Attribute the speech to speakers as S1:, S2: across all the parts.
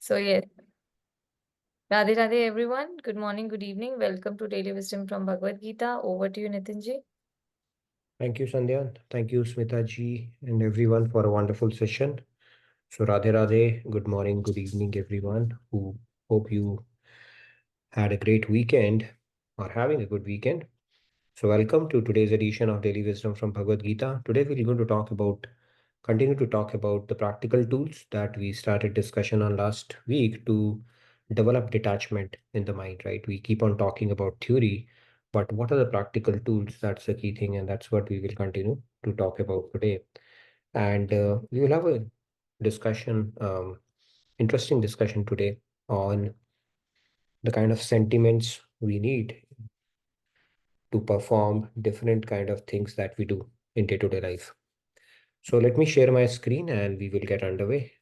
S1: So, yes, Radhe Radhe everyone. Good morning, good evening. Welcome to Daily Wisdom from Bhagavad Gita. Over to you, Nitinji.
S2: Thank you, Sandhya. Thank you, Smita ji, and everyone for a wonderful session. So, Radhe Radhe, good morning, good evening, everyone. Who hope you had a great weekend or having a good weekend. So, welcome to today's edition of Daily Wisdom from Bhagavad Gita. Today, we're going to continue to talk about the practical tools that we started discussion on last week to develop detachment in the mind, right? We keep on talking about theory, but what are the practical tools? That's the key thing, and that's what we will continue to talk about today. And we will have a discussion, interesting discussion today on the kind of sentiments we need to perform different kind of things that we do in day-to-day life. So let me share my screen and we will get underway.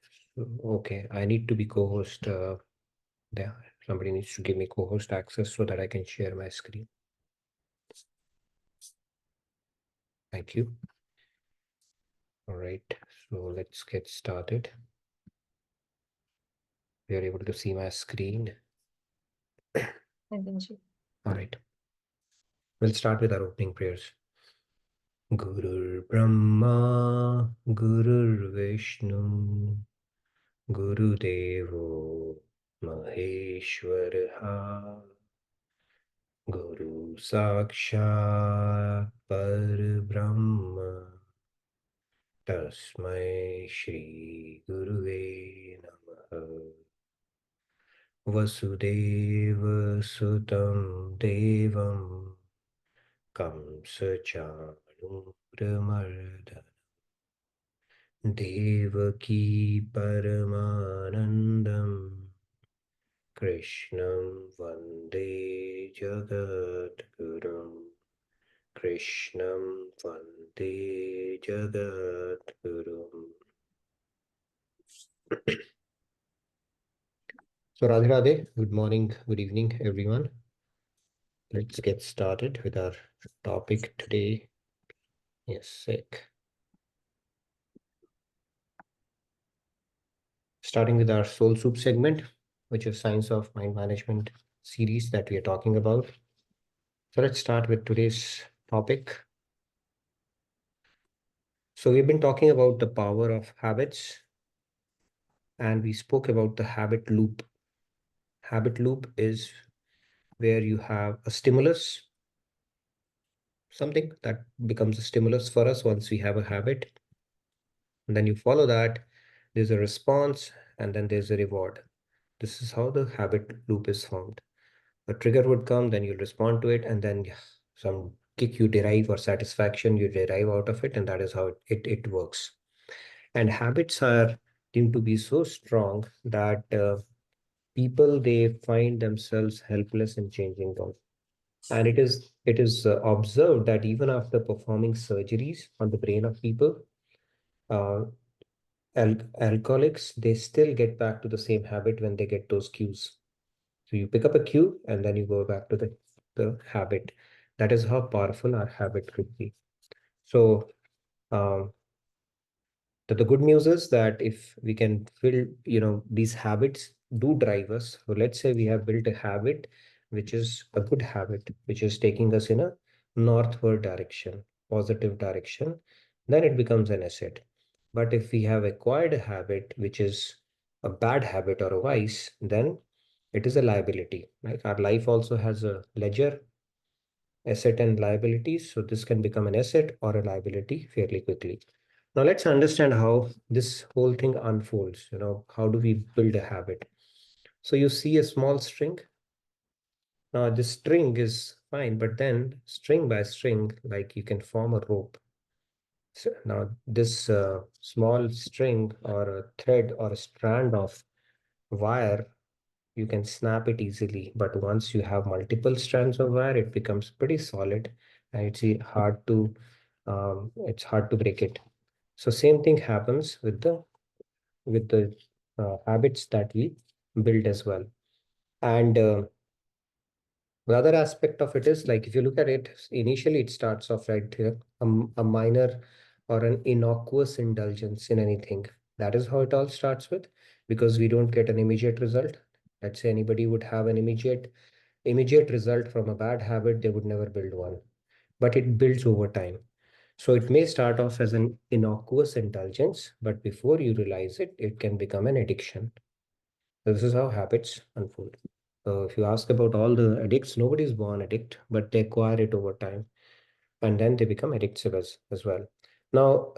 S2: Okay, I need to be co-host there. Somebody needs to give me co-host access so that I can share my screen. Thank you. All right, so let's get started. We are able to see my screen.
S1: Nitinji.
S2: All right. We'll start with our opening prayers. Gurur Brahma, Gurur Vishnu, Guru Devo Maheshwaraha, Guru Sakshat Parbrahma, Tasmai Shri Guruve Namaha. Vasudeva Sutam Devam Kamsa Chanurmardana Devaki Paramanandam Krishnam Vande Jagadgurum Krishnam Vande Jagadgurum. So Radhe Radhe, good morning, good evening, everyone. Let's get started with our topic today. Yes, sick. Starting with our Soul Soup segment, which is Science of Mind Management series that we are talking about. So let's start with today's topic. So we've been talking about the power of habits, and we spoke about the habit loop. Habit loop is where you have a stimulus, something that becomes a stimulus for us once we have a habit. And then you follow that, there's a response, and then there's a reward. This is how the habit loop is formed. A trigger would come, then you'll respond to it, and then some kick you derive or satisfaction you derive out of it, and that is how it works. And habits are deemed to be so strong that people, they find themselves helpless in changing them. And it is observed that even after performing surgeries on the brain of people, uh, alcoholics, they still get back to the same habit when they get those cues. So you pick up a cue and then you go back to the habit. That is how powerful our habit could be. So um, the good news is that if we can build, these habits do drive us. So let's say we have built a habit, which is a good habit, which is taking us in a northward direction, positive direction, then it becomes an asset. But if we have acquired a habit, which is a bad habit or a vice, then it is a liability. Right? Our life also has a ledger, asset and liabilities. So this can become an asset or a liability fairly quickly. Now let's understand how this whole thing unfolds. How do we build a habit? So you see a small string. Now this string is fine, but then string by string, like you can form a rope. So now this small string or a thread or a strand of wire, you can snap it easily. But once you have multiple strands of wire, it becomes pretty solid and it's hard to break it. So same thing happens with the habits that we build as well. And the other aspect of it is, like, if you look at it, initially it starts off right here, a minor or an innocuous indulgence in anything. That is how it all starts with. because we don't get an immediate result. Let's say anybody would have an immediate result from a bad habit, they would never build one, but it builds over time. So it may start off as an innocuous indulgence, but before you realize it, it can become an addiction. This is how habits unfold. So if you ask about all the addicts, nobody is born addict, but they acquire it over time, and then they become addictive as well. Now,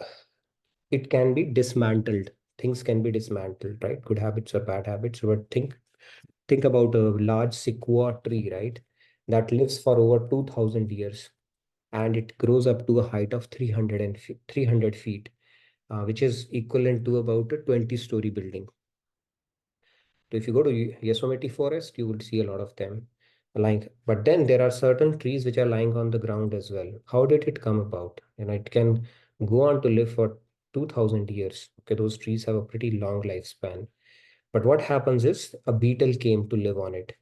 S2: it can be dismantled. Things can be dismantled, right? Good habits or bad habits. But think about a large sequoia tree, right? That lives for over 2000 years, and it grows up to a height of 300 feet, which is equivalent to about a 20-story building. So if you go to Yosemite Forest, you will see a lot of them lying. But then there are certain trees which are lying on the ground as well. How did it come about? It can go on to live for 2000 years. Okay, those trees have a pretty long lifespan. But what happens is a beetle came to live on it.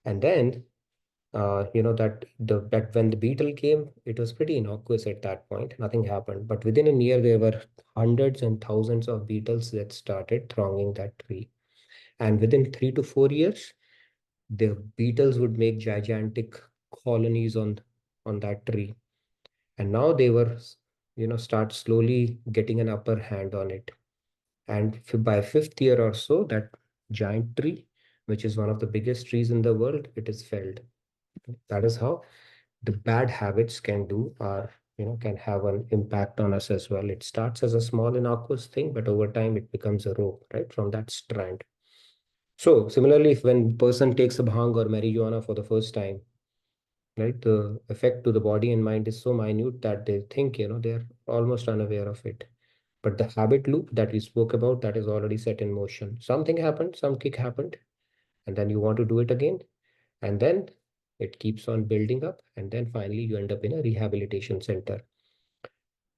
S2: And then that when the beetle came, it was pretty innocuous at that point. Nothing happened. But within a year, there were hundreds and thousands of beetles that started thronging that tree. And within 3 to 4 years, the beetles would make gigantic colonies on that tree. And now they were, start slowly getting an upper hand on it. And by fifth year or so, that giant tree, which is one of the biggest trees in the world, it is felled. That is how the bad habits can do or can have an impact on us as well. It starts as a small innocuous thing, but over time it becomes a rope, right, from that strand. So similarly, if when person takes a bhang or marijuana for the first time, right, the effect to the body and mind is so minute that they think, they're almost unaware of it. But the habit loop that we spoke about, that is already set in motion. Something happened, some kick happened, and then you want to do it again. And then it keeps on building up. And then finally you end up in a rehabilitation center.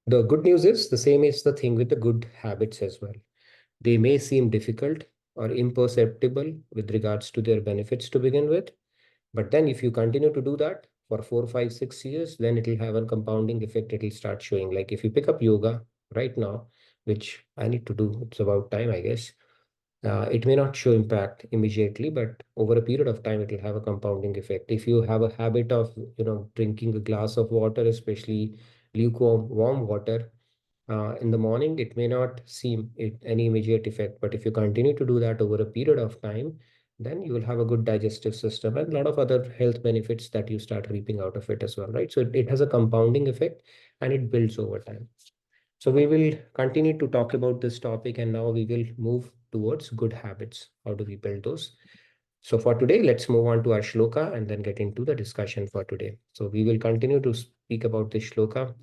S2: The good news is the same is the thing with the good habits as well. They may seem difficult or imperceptible with regards to their benefits to begin with. But then if you continue to do that for 4, 5, 6 years, then it will have a compounding effect. It will start showing. Like if you pick up yoga right now, which I need to do, it's about time, I guess. It may not show impact immediately, but over a period of time, it will have a compounding effect. If you have a habit of, drinking a glass of water, especially lukewarm, warm water, in the morning, it may not seem any immediate effect, but if you continue to do that over a period of time, then you will have a good digestive system and a lot of other health benefits that you start reaping out of it as well, right? So it has a compounding effect and it builds over time. So we will continue to talk about this topic, and now we will move towards good habits. How do we build those? So for today, let's move on to our shloka and then get into the discussion for today. So we will continue to speak about this shloka.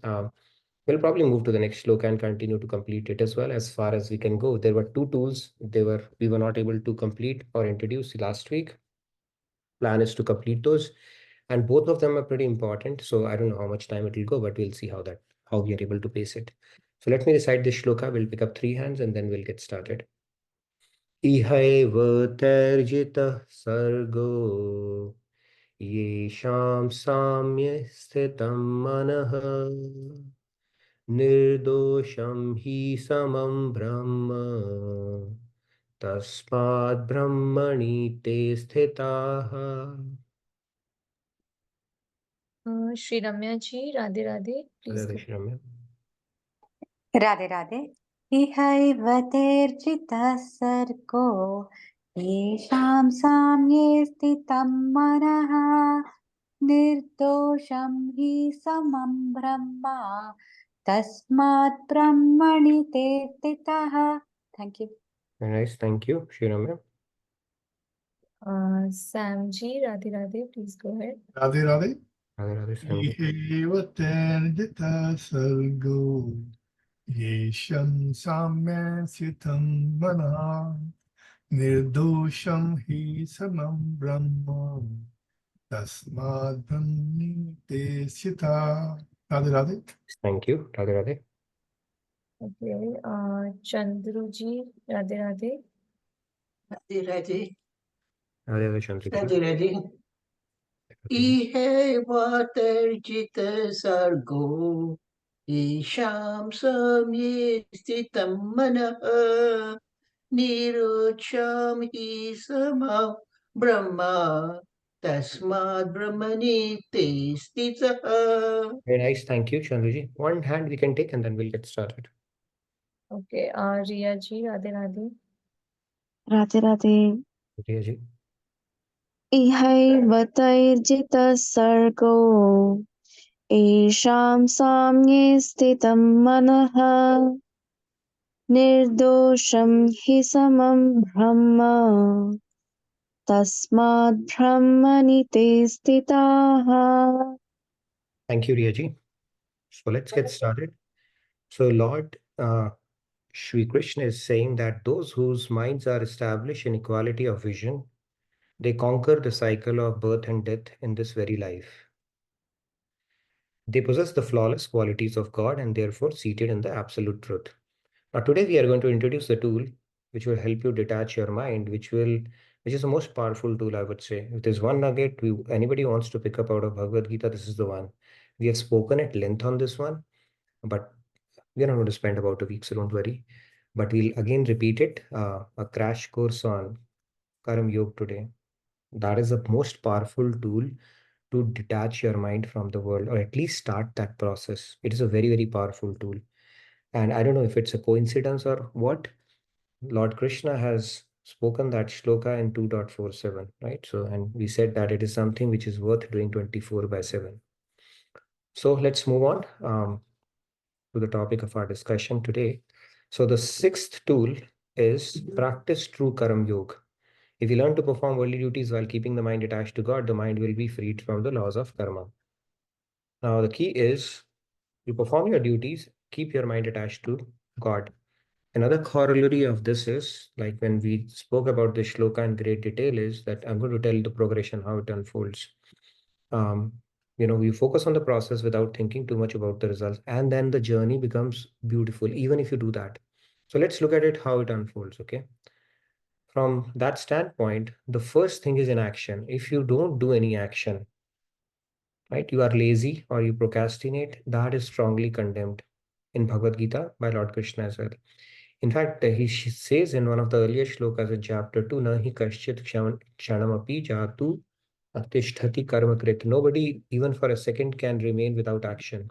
S2: We'll probably move to the next shloka and continue to complete it as well as far as we can go. There were two tools we were not able to complete or introduce last week. Plan is to complete those, and both of them are pretty important. So I don't know how much time it will go, but we'll see how we are able to pace it. So let me recite this shloka. We'll pick up 3 hands and then we'll get started. Ihaiv terjitah sargo yesham samya sthitam manah निर्दोषं हि समं ब्रह्म तस्माद् ब्रह्मणि ते स्थिताः.
S1: Shri Ramya ji, Radhe Radhe, please
S2: Radhe
S1: go.
S2: Shri Ramya.
S3: Radhe Radhe इहैव तेर्जितः सर्गो येषां साम्ये स्थितं मनः निर्दोषं हि समं ब्रह्म तस्मात् ब्रह्मणि ते स्थितः. Thank you.
S2: Very nice, thank you, Shri Ramya.
S1: Sam ji, Radhe Radhe, please go ahead.
S4: Radhe Radhe.
S2: Radhe Radhe, Sam ji.
S4: Iheva terjita sargo yesham samya sitam mana nirdosham hi samam brahma tasmad brahmi te sita. Radhe Radhe.
S2: Thank you, Radhe Radhe.
S1: Okay, Chandru ji, Radhe Radhe.
S5: Radhe Radhe.
S2: Radhe Radhe, Chandru ji.
S5: Radhe Radhe. Ihe vatarjita sargo isham samye sthitam manah nirocham hi samam brahma tasmad brahmani te stitah.
S2: Very nice. Thank you, Chandraji. One hand we can take and then we'll get started.
S1: Okay, Riya ji, Radhe Radhe.
S3: Radhe Radhe.
S2: Riyaji.
S3: इहैवतैर्जितः सर्गो येषां साम्ये स्थितं मनः निर्दोषं हि समं ब्रह्म तस्माद् ब्रह्मणि ते स्थिताः.
S2: Thank you, Riyaji. So let's get started. So Lord Shri Krishna is saying that those whose minds are established in equality of vision, they conquer the cycle of birth and death in this very life. They possess the flawless qualities of God and therefore seated in the absolute truth. Now today we are going to introduce a tool which will help you detach your mind, which is the most powerful tool, I would say. If there's one nugget anybody wants to pick up out of Bhagavad Gita, this is the one. We have spoken at length on this one, but we're not going to spend about a week, so don't worry. But we'll again repeat it, a crash course on Karam Yoga today. That is the most powerful tool to detach your mind from the world, or at least start that process. It is a very, very powerful tool. And I don't know if it's a coincidence or what. Lord Krishna has spoken that shloka in 2.47, right? So, and we said that it is something which is worth doing 24/7. So let's move on to the topic of our discussion today. So the sixth tool is practice true Karam Yoga. If you learn to perform worldly duties while keeping the mind attached to God, the mind will be freed from the laws of karma. Now, the key is you perform your duties, keep your mind attached to God. Another corollary of this is, like when we spoke about the shloka in great detail, is that I'm going to tell the progression, how it unfolds. You focus on the process without thinking too much about the results, and then the journey becomes beautiful, even if you do that. So let's look at it, how it unfolds, okay? From that standpoint, the first thing is inaction. If you don't do any action, right, you are lazy or you procrastinate, that is strongly condemned in Bhagavad Gita by Lord Krishna as well. In fact, he says in one of the earlier shlokas in chapter 2, na hi kaschit kshanamapi jatu atisthati karmakrit. Nobody, even for a second, can remain without action.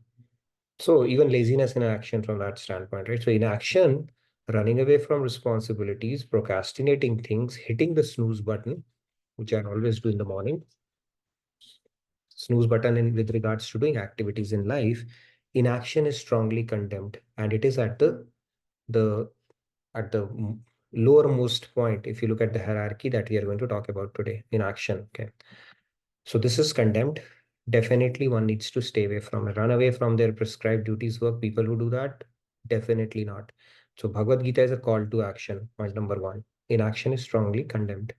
S2: So even laziness in action from that standpoint, right? So in action, running away from responsibilities, procrastinating things, hitting the snooze button, which I always do in the morning, snooze button in with regards to doing activities in life, inaction is strongly condemned, and it is at the lowermost point if you look at the hierarchy that we are going to talk about today, inaction. Okay, so this is condemned. Definitely one needs to stay away from it, run away from their prescribed duties work. People who do that, definitely not. So Bhagavad Gita is a call to action. Point number one, inaction is strongly condemned.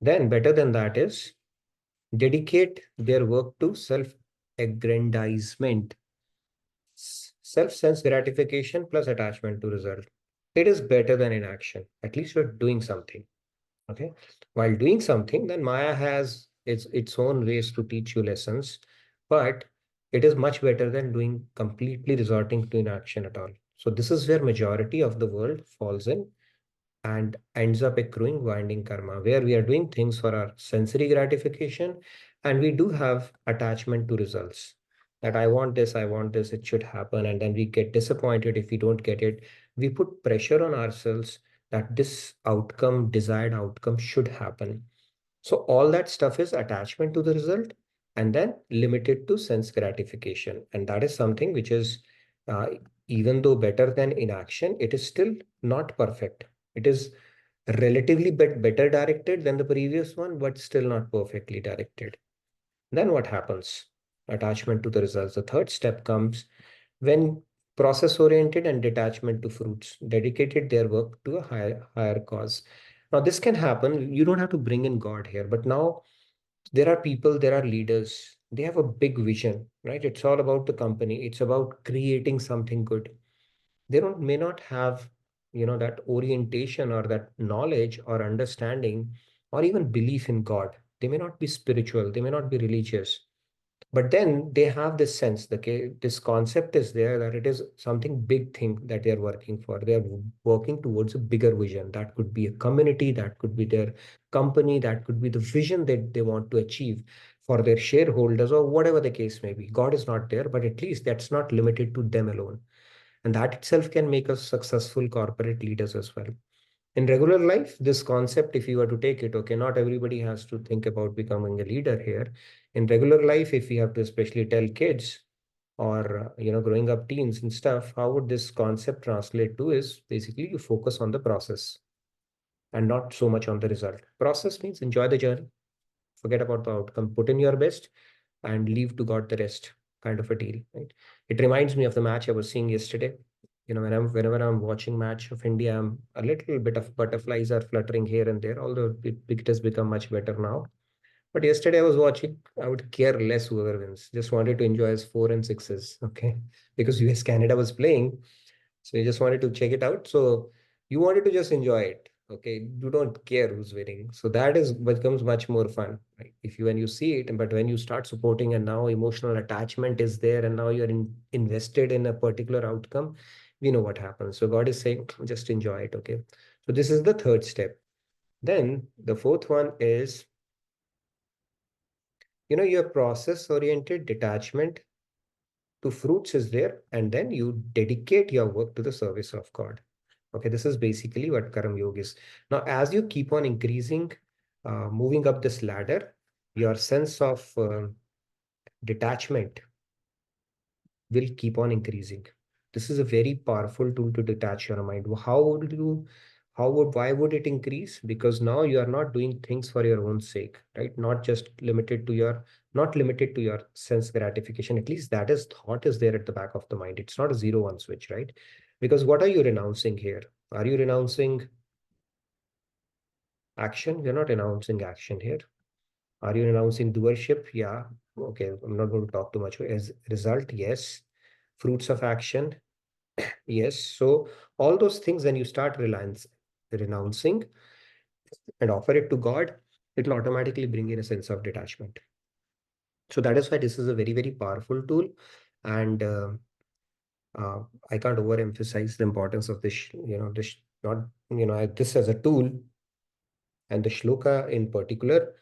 S2: Then better than that is dedicate their work to self-aggrandizement, self-sense gratification plus attachment to result. It is better than inaction. At least you're doing something. Okay. While doing something, then Maya has its own ways to teach you lessons, but it is much better than doing completely resorting to inaction at all. So this is where majority of the world falls in and ends up accruing winding karma, where we are doing things for our sensory gratification and we do have attachment to results. That I want this, it should happen. And then we get disappointed if we don't get it. We put pressure on ourselves that this outcome, desired outcome, should happen. So all that stuff is attachment to the result and then limited to sense gratification. And that is something which is, uh, even though better than inaction, it is still not perfect. It is relatively better directed than the previous one, but still not perfectly directed. Then what happens? Attachment to the results. The third step comes when process oriented and detachment to fruits dedicated their work to a higher cause. Now this can happen. You don't have to bring in God here, but now there are people, there are leaders, they have a big vision, right? It's all about the company. It's about creating something good. They may not have, that orientation or that knowledge or understanding or even belief in God. They may not be spiritual. They may not be religious. But then they have this sense, this concept is there that it is something big thing that they are working for. They are working towards a bigger vision. That could be a community, that could be their company, that could be the vision that they want to achieve for their shareholders or whatever the case may be. God is not there, but at least that's not limited to them alone. And that itself can make us successful corporate leaders as well. In regular life, this concept, if you were to take it, okay, not everybody has to think about becoming a leader here. In regular life, if we have to especially tell kids or growing up teens and stuff, how would this concept translate to is basically you focus on the process and not so much on the result. Process means enjoy the journey, forget about the outcome, put in your best and leave to God the rest, kind of a deal, right? It reminds me of the match I was seeing yesterday. Whenever I'm watching match of India, I'm a little bit of butterflies are fluttering here and there, although it has become much better now. But yesterday I was watching, I would care less whoever wins. Just wanted to enjoy his four and sixes, okay? Because US Canada was playing, so you just wanted to check it out. So you wanted to just enjoy it. Okay. You don't care who's winning. So that is becomes much more fun, right? If you when you see it, but when you start supporting and now emotional attachment is there and now you're invested in a particular outcome, we know what happens. So God is saying, just enjoy it. Okay. So this is the third step. Then the fourth one is, your process oriented detachment to fruits is there, and then you dedicate your work to the service of God. Okay, this is basically what Karam Yoga is. Now, as you keep on increasing, moving up this ladder, your sense of detachment will keep on increasing. This is a very powerful tool to detach your mind. Why would it increase? Because now you are not doing things for your own sake, right? Not limited to your sense gratification. At least that is thought is there at the back of the mind. It's not a 0-1 switch, right? Because what are you renouncing here? Are you renouncing action? You're not renouncing action here. Are you renouncing doership? Yeah. Okay. I'm not going to talk too much. As result, yes. Fruits of action, yes. So all those things, when you start renouncing and offer it to God, it will automatically bring in a sense of detachment. So that is why this is a very, very powerful tool. And I can't overemphasize the importance of this as a tool and the shloka in particular.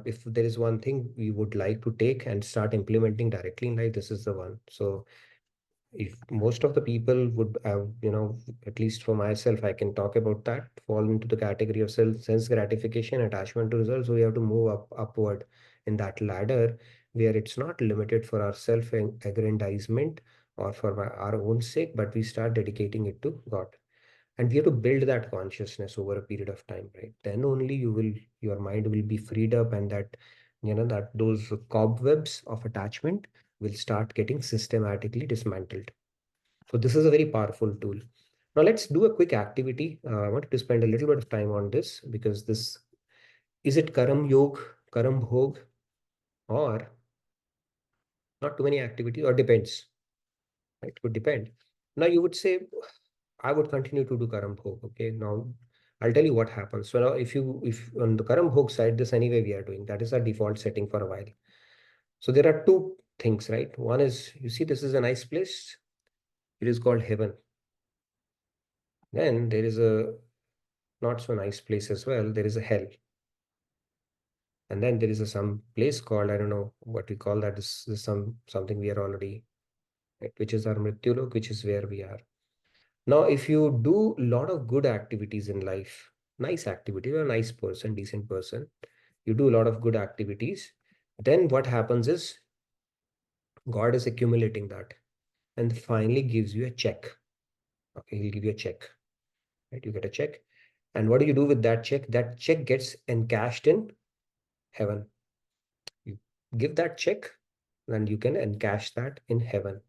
S2: If there is one thing we would like to take and start implementing directly in life, this is the one. So if most of the people would have, at least for myself, I can talk about that, fall into the category of sense gratification, attachment to results. So we have to move upward in that ladder where it's not limited for our self-aggrandizement or for our own sake, but we start dedicating it to God. And we have to build that consciousness over a period of time, right? Then only your mind will be freed up, and that those cobwebs of attachment will start getting systematically dismantled. So this is a very powerful tool. Now let's do a quick activity. I wanted to spend a little bit of time on this because is it Karam Yog, Karam Bhog, or not too many activities, or depends, right? It would depend. Now you would say, I would continue to do Karam Bhog. Okay, now I'll tell you what happens. So now if on the Karam Bhog side, this anyway we are doing, that is our default setting for a while. So there are two things, right? One is, you see, this is a nice place. It is called heaven. Then there is a not so nice place as well. There is a hell. And then there is some place called, I don't know what we call that. This is something we are already, right, which is our Mrityulok, which is where we are. Now, if you do a lot of good activities in life, nice activity, you're a nice person, decent person, you do a lot of good activities, then what happens is God is accumulating that and finally gives you a check. Okay, he'll give you a check, right? You get a check. And what do you do with that check? That check gets encashed in heaven. You give that check, and you can encash that in heaven.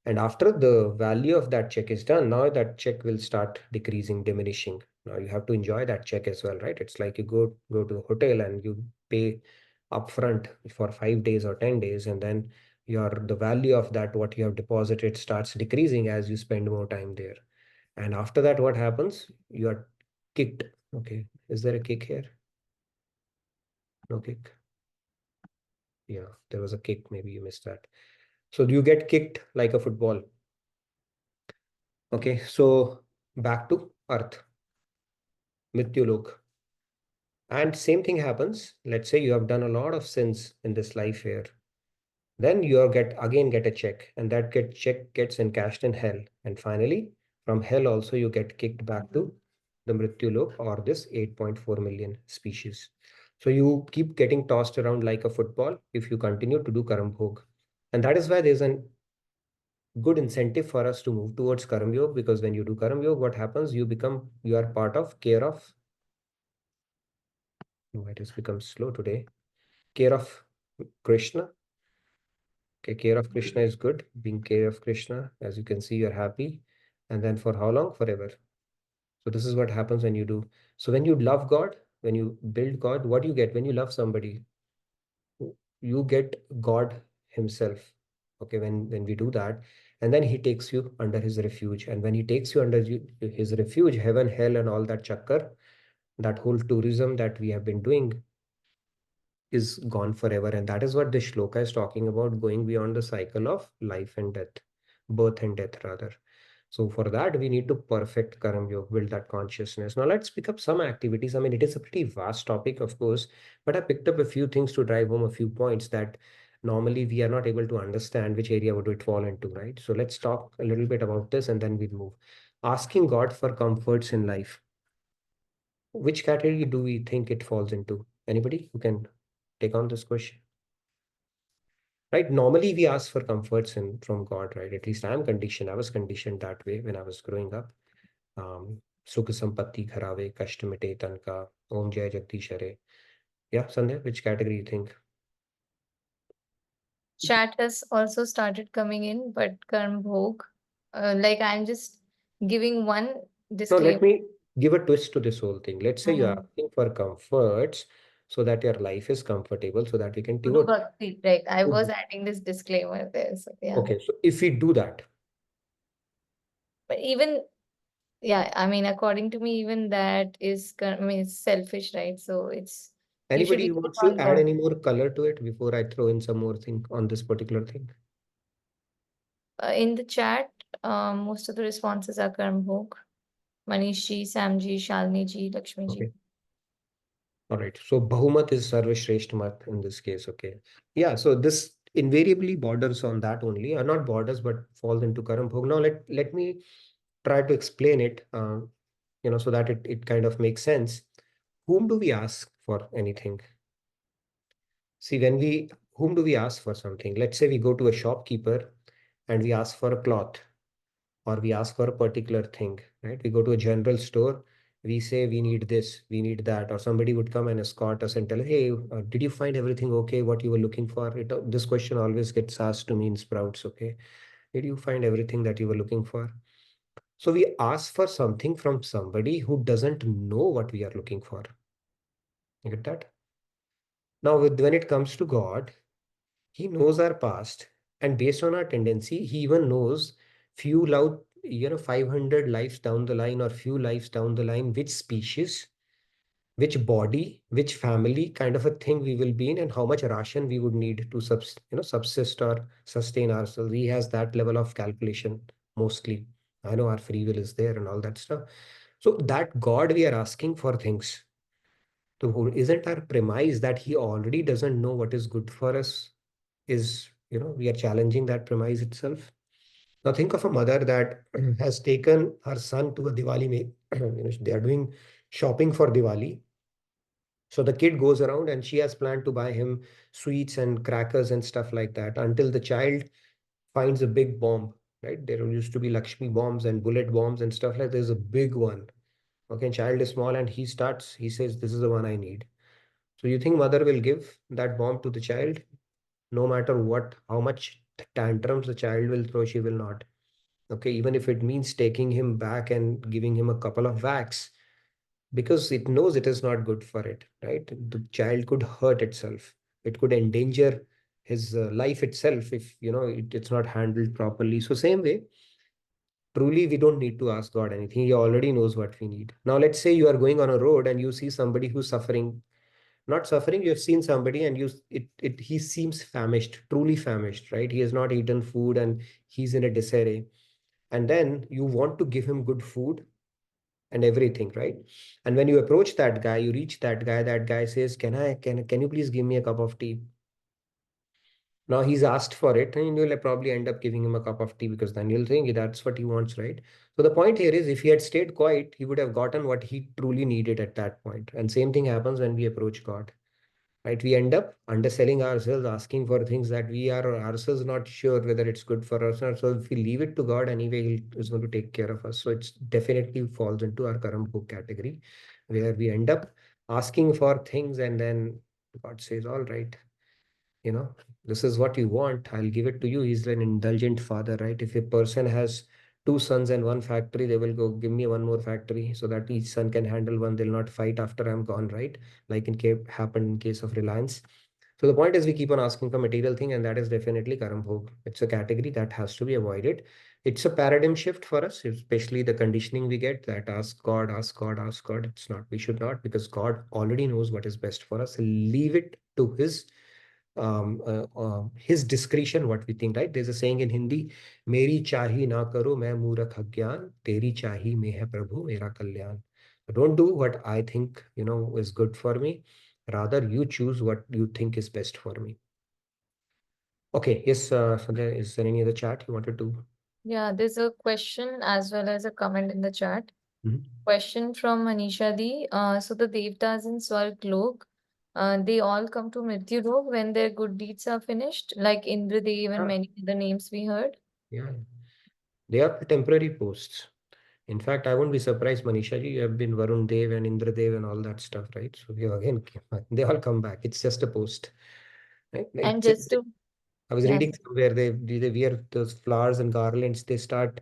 S2: And after the value of that check is done, now that check will start decreasing, diminishing. Now you have to enjoy that check as well, right? It's like you go to a hotel and you pay upfront for 5 days or 10 days, and then the value of that what you have deposited starts decreasing as you spend more time there. And after that, what happens? You are kicked. Okay. Is there a kick here? No kick. Yeah, there was a kick. Maybe you missed that. So you get kicked like a football. Okay, so back to Earth, Mrityulok. And same thing happens. Let's say you have done a lot of sins in this life here. Then you are get a check, and that check gets encashed in hell. And finally, from hell also you get kicked back to the Mrityulok, or this 8.4 million species. So you keep getting tossed around like a football if you continue to do Karam Bhog. And that is why there's a good incentive for us to move towards Karam Yoga, because when you do Karam Yoga, what happens? You are part of care of, it has become slow today, care of Krishna. Okay, care of Krishna is good. Being care of Krishna, as you can see, you're happy. And then for how long? Forever. So this is what happens when you do. So when you love God, when you build God, what do you get? When you love somebody, you get God himself. Okay, when we do that, and then he takes you under his refuge. And when he takes you under his refuge, heaven, hell, and all that chakkar, that whole tourism that we have been doing is gone forever. And that is what this shloka is talking about, going beyond the cycle of life and death, birth and death rather. So for that, we need to perfect Karam Yoga, build that consciousness. Now let's pick up some activities. I mean, it is a pretty vast topic, of course, but I picked up a few things to drive home a few points that normally we are not able to understand which area would it fall into, right? So let's talk a little bit about this and then we'll move. Asking God for comforts in life. Which category do we think it falls into? Anybody who can take on this question? Right? Normally we ask for comforts from God, right? At least I'm conditioned. I was conditioned that way when I was growing up. Sukha sampatti kharave, kashta mite tanka, om jai jagdish hare. Yeah, Sandhya, which category you think?
S1: Chat has also started coming in, but Karm Bhog, like I'm just giving one
S2: No, let
S1: disclaimer.
S2: me give a twist to this whole thing. Let's say you're
S1: Mhm.
S2: asking for comforts so that your life is comfortable, so that we can
S1: To do
S2: devote.
S1: bhakti, right? I was adding this disclaimer there, so yeah.
S2: Okay, so if we do that,
S1: But even, yeah, I mean, according to me, even that is, I mean, it's selfish, right? So it's, you should
S2: anybody who
S1: lean
S2: wants to
S1: on
S2: add
S1: God.
S2: any more color to it before I throw in some more thing on this particular thing?
S1: In the chat, most of the responses are Karm Bhog. Manish ji, Sam ji, Shalini ji, Lakshmi ji.
S2: Okay. All right. So Bahumat is Sarvashresht Mat in this case. Okay. Yeah. So this invariably borders on that only, or not borders, but falls into Karam Bhog. Now let me try to explain it, so that it kind of makes sense. Whom do we ask for anything? See, whom do we ask for something? Let's say we go to a shopkeeper and we ask for a cloth, or we ask for a particular thing, right? We go to a general store, we say we need this, we need that, or somebody would come and escort us and tell, hey, did you find everything okay, what you were looking for? This question always gets asked to me in Sprouts, okay? Did you find everything that you were looking for? So we ask for something from somebody who doesn't know what we are looking for. You get that? Now, when it comes to God, he knows our past, and based on our tendency, he even knows few loud, 500 lives down the line or few lives down the line, which species, which body, which family kind of a thing we will be in, and how much ration we would need to subsist or sustain ourselves. He has that level of calculation mostly. I know our free will is there and all that stuff. So that God we are asking for things to whom isn't our premise that he already doesn't know what is good for us, is, we are challenging that premise itself. Now think of a mother that has taken her son to a Diwali they are doing shopping for Diwali. So the kid goes around and she has planned to buy him sweets and crackers and stuff like that until the child finds a big bomb, right? There used to be Lakshmi bombs and bullet bombs and stuff like there's a big one. Okay, child is small and he says, this is the one I need. So you think mother will give that bomb to the child? No matter how much tantrums the child will throw, she will not. Okay, even if it means taking him back and giving him a couple of whacks, because it knows it is not good for it, right? The child could hurt itself. It could endanger his life itself if, it's not handled properly. So same way, truly, we don't need to ask God anything. He already knows what we need. Now, let's say you are going on a road and you see somebody who's suffering. Not suffering. You have seen somebody and he seems famished, truly famished, right? He has not eaten food and he's in a disarray. And then you want to give him good food and everything, right? And when you approach that guy, you reach that guy says, can you please give me a cup of tea? Now he's asked for it, and you'll probably end up giving him a cup of tea because then you'll think that's what he wants, right? So the point here is if he had stayed quiet, he would have gotten what he truly needed at that point. And same thing happens when we approach God, right? We end up underselling ourselves, asking for things that we are ourselves not sure whether it's good for us or not. So if we leave it to God, anyway, He's going to take care of us. So it's definitely falls into our Karam book category, where we end up asking for things and then God says, all right, this is what you want, I'll give it to you. He's an indulgent father, right? If a person has two sons and one factory, they will go give me one more factory so that each son can handle one. They'll not fight after I'm gone, right? Like happened in case of Reliance. So the point is we keep on asking for material thing, and that is definitely karam bhog. It's a category that has to be avoided. It's a paradigm shift for us, especially the conditioning we get that ask God, ask God, ask God. It's not, we should not, because God already knows what is best for us. Leave it to his discretion, what we think, right? There's a saying in Hindi, Meri chahi na karo, main मूर्ख अज्ञान, तेरी चाही में है प्रभु मेरा कल्याण. Don't do what I think, is good for me. Rather, you choose what you think is best for me. Okay, yes, Sandhya, is there any other chat you wanted to?
S1: Yeah, there's a question as well as a comment in the chat.
S2: Mhm.
S1: Question from Manisha Di. So the Devtas in Swarg Lok, they all come to Mrityu Lok when their good deeds are finished, like Indradev and
S2: Yeah.
S1: many other names we heard.
S2: Yeah, they are temporary posts. In fact, I wouldn't be surprised, Manisha ji, you have been Varun Dev and Indra Dev and all that stuff, right? So you again, they all come back. It's just a post, right?
S1: And just to,
S2: I was
S1: yeah,
S2: reading somewhere they wear those flowers and garlands. They start,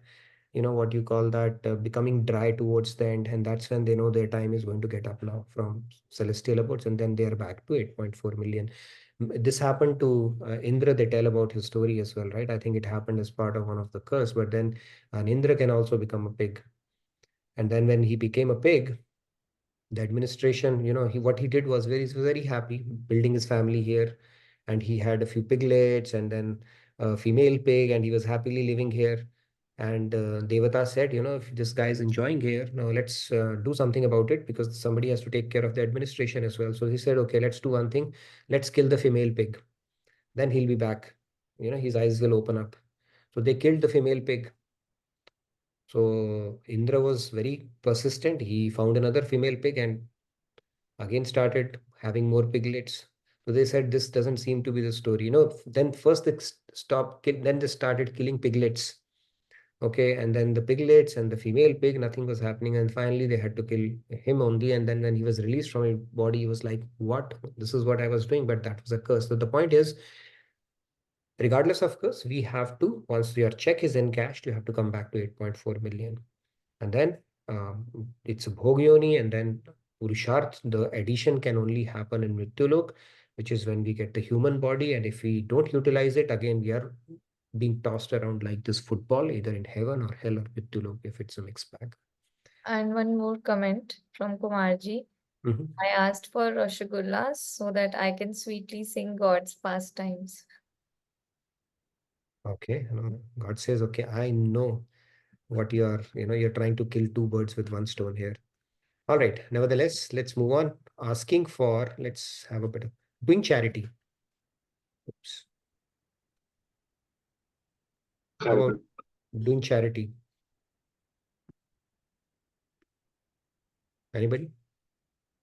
S2: what you call that, becoming dry towards the end, and that's when they know their time is going to get up now from celestial abodes, and then they are back to 8.4 million. This happened to Indra. They tell about his story as well, right? I think it happened as part of one of the curse, but then an Indra can also become a pig. And then when he became a pig, the administration, what he did was he was very happy building his family here, and he had a few piglets and then a female pig, and he was happily living here. And Devata said, if this guy is enjoying here, now let's do something about it, because somebody has to take care of the administration as well. So he said, okay, let's do one thing. Let's kill the female pig. Then he'll be back. His eyes will open up. So they killed the female pig. So Indra was very persistent. He found another female pig and again started having more piglets. So they said this doesn't seem to be the story. Then first they then they started killing piglets. Okay, and then the piglets and the female pig, nothing was happening. And finally they had to kill him only. And then when he was released from his body, he was like, what? This is what I was doing, but that was a curse. So the point is, regardless of curse, we have to, once your check is encashed, you have to come back to 8.4 million. And then it's a bhogyoni, and then Purusharth, the addition can only happen in Mrityulok, which is when we get the human body. And if we don't utilize it, again, we are being tossed around like this football, either in heaven or hell or Mrityulok, if it's a mixed bag.
S1: and one more comment from Kumarji.
S2: Mhm.
S1: I asked for Rasagullas so that I can sweetly sing God's pastimes.
S2: Okay, God says, okay, I know what you're trying to kill two birds with one stone here. All right, nevertheless, let's move on. Let's have a bit of doing charity. Oops. How about doing charity? Anybody?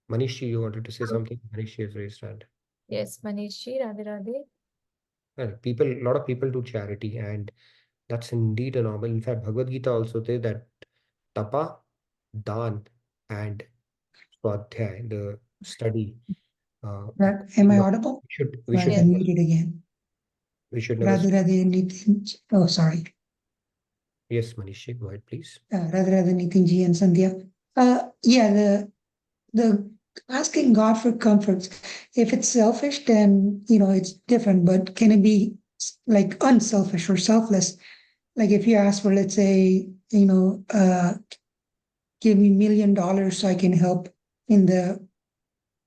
S2: Manishi, you wanted to say something? Manishi has raised hand.
S1: Yes, Manishji, Radhe Radhe.
S2: Well, a lot of people do charity, and that's indeed a normal. In fact, Bhagavad Gita also says that tapa, dan, and swadhyay, the study.
S6: Am I
S2: No,
S6: audible?
S2: we should
S6: I
S1: Yes.
S6: unmute it again.
S2: we should never.
S6: Radhe Radhe Nitin. Oh, sorry.
S2: Yes, Manishi, go ahead, pleji
S6: Radhe Radhe Nitinji and Sandhya. Yeah, the asking God for comforts. If it's selfish, then it's different. But can it be like unselfish or selfless? Like if you ask for, let's say, give me $1 million so I can help in the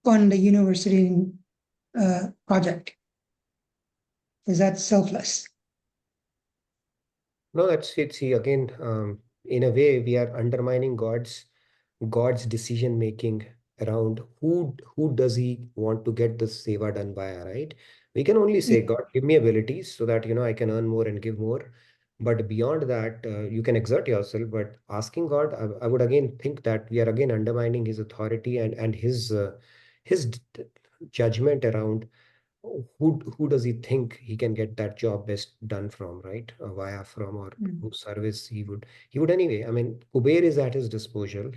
S6: fund a university project. Is that selfless?
S2: No, that's it. See, again, in a way, we are undermining God's decision making around who does he want to get this seva done by, right? We can only say,
S6: Yeah.
S2: God, give me abilities so that I can earn more and give more. But beyond that, you can exert yourself. But asking God, I would again think that we are again undermining his authority and his judgment around who does he think he can get that job best done from, right? Via from, or
S6: Mm.
S2: whose service he would anyway. I mean, Kuber is at his disposal.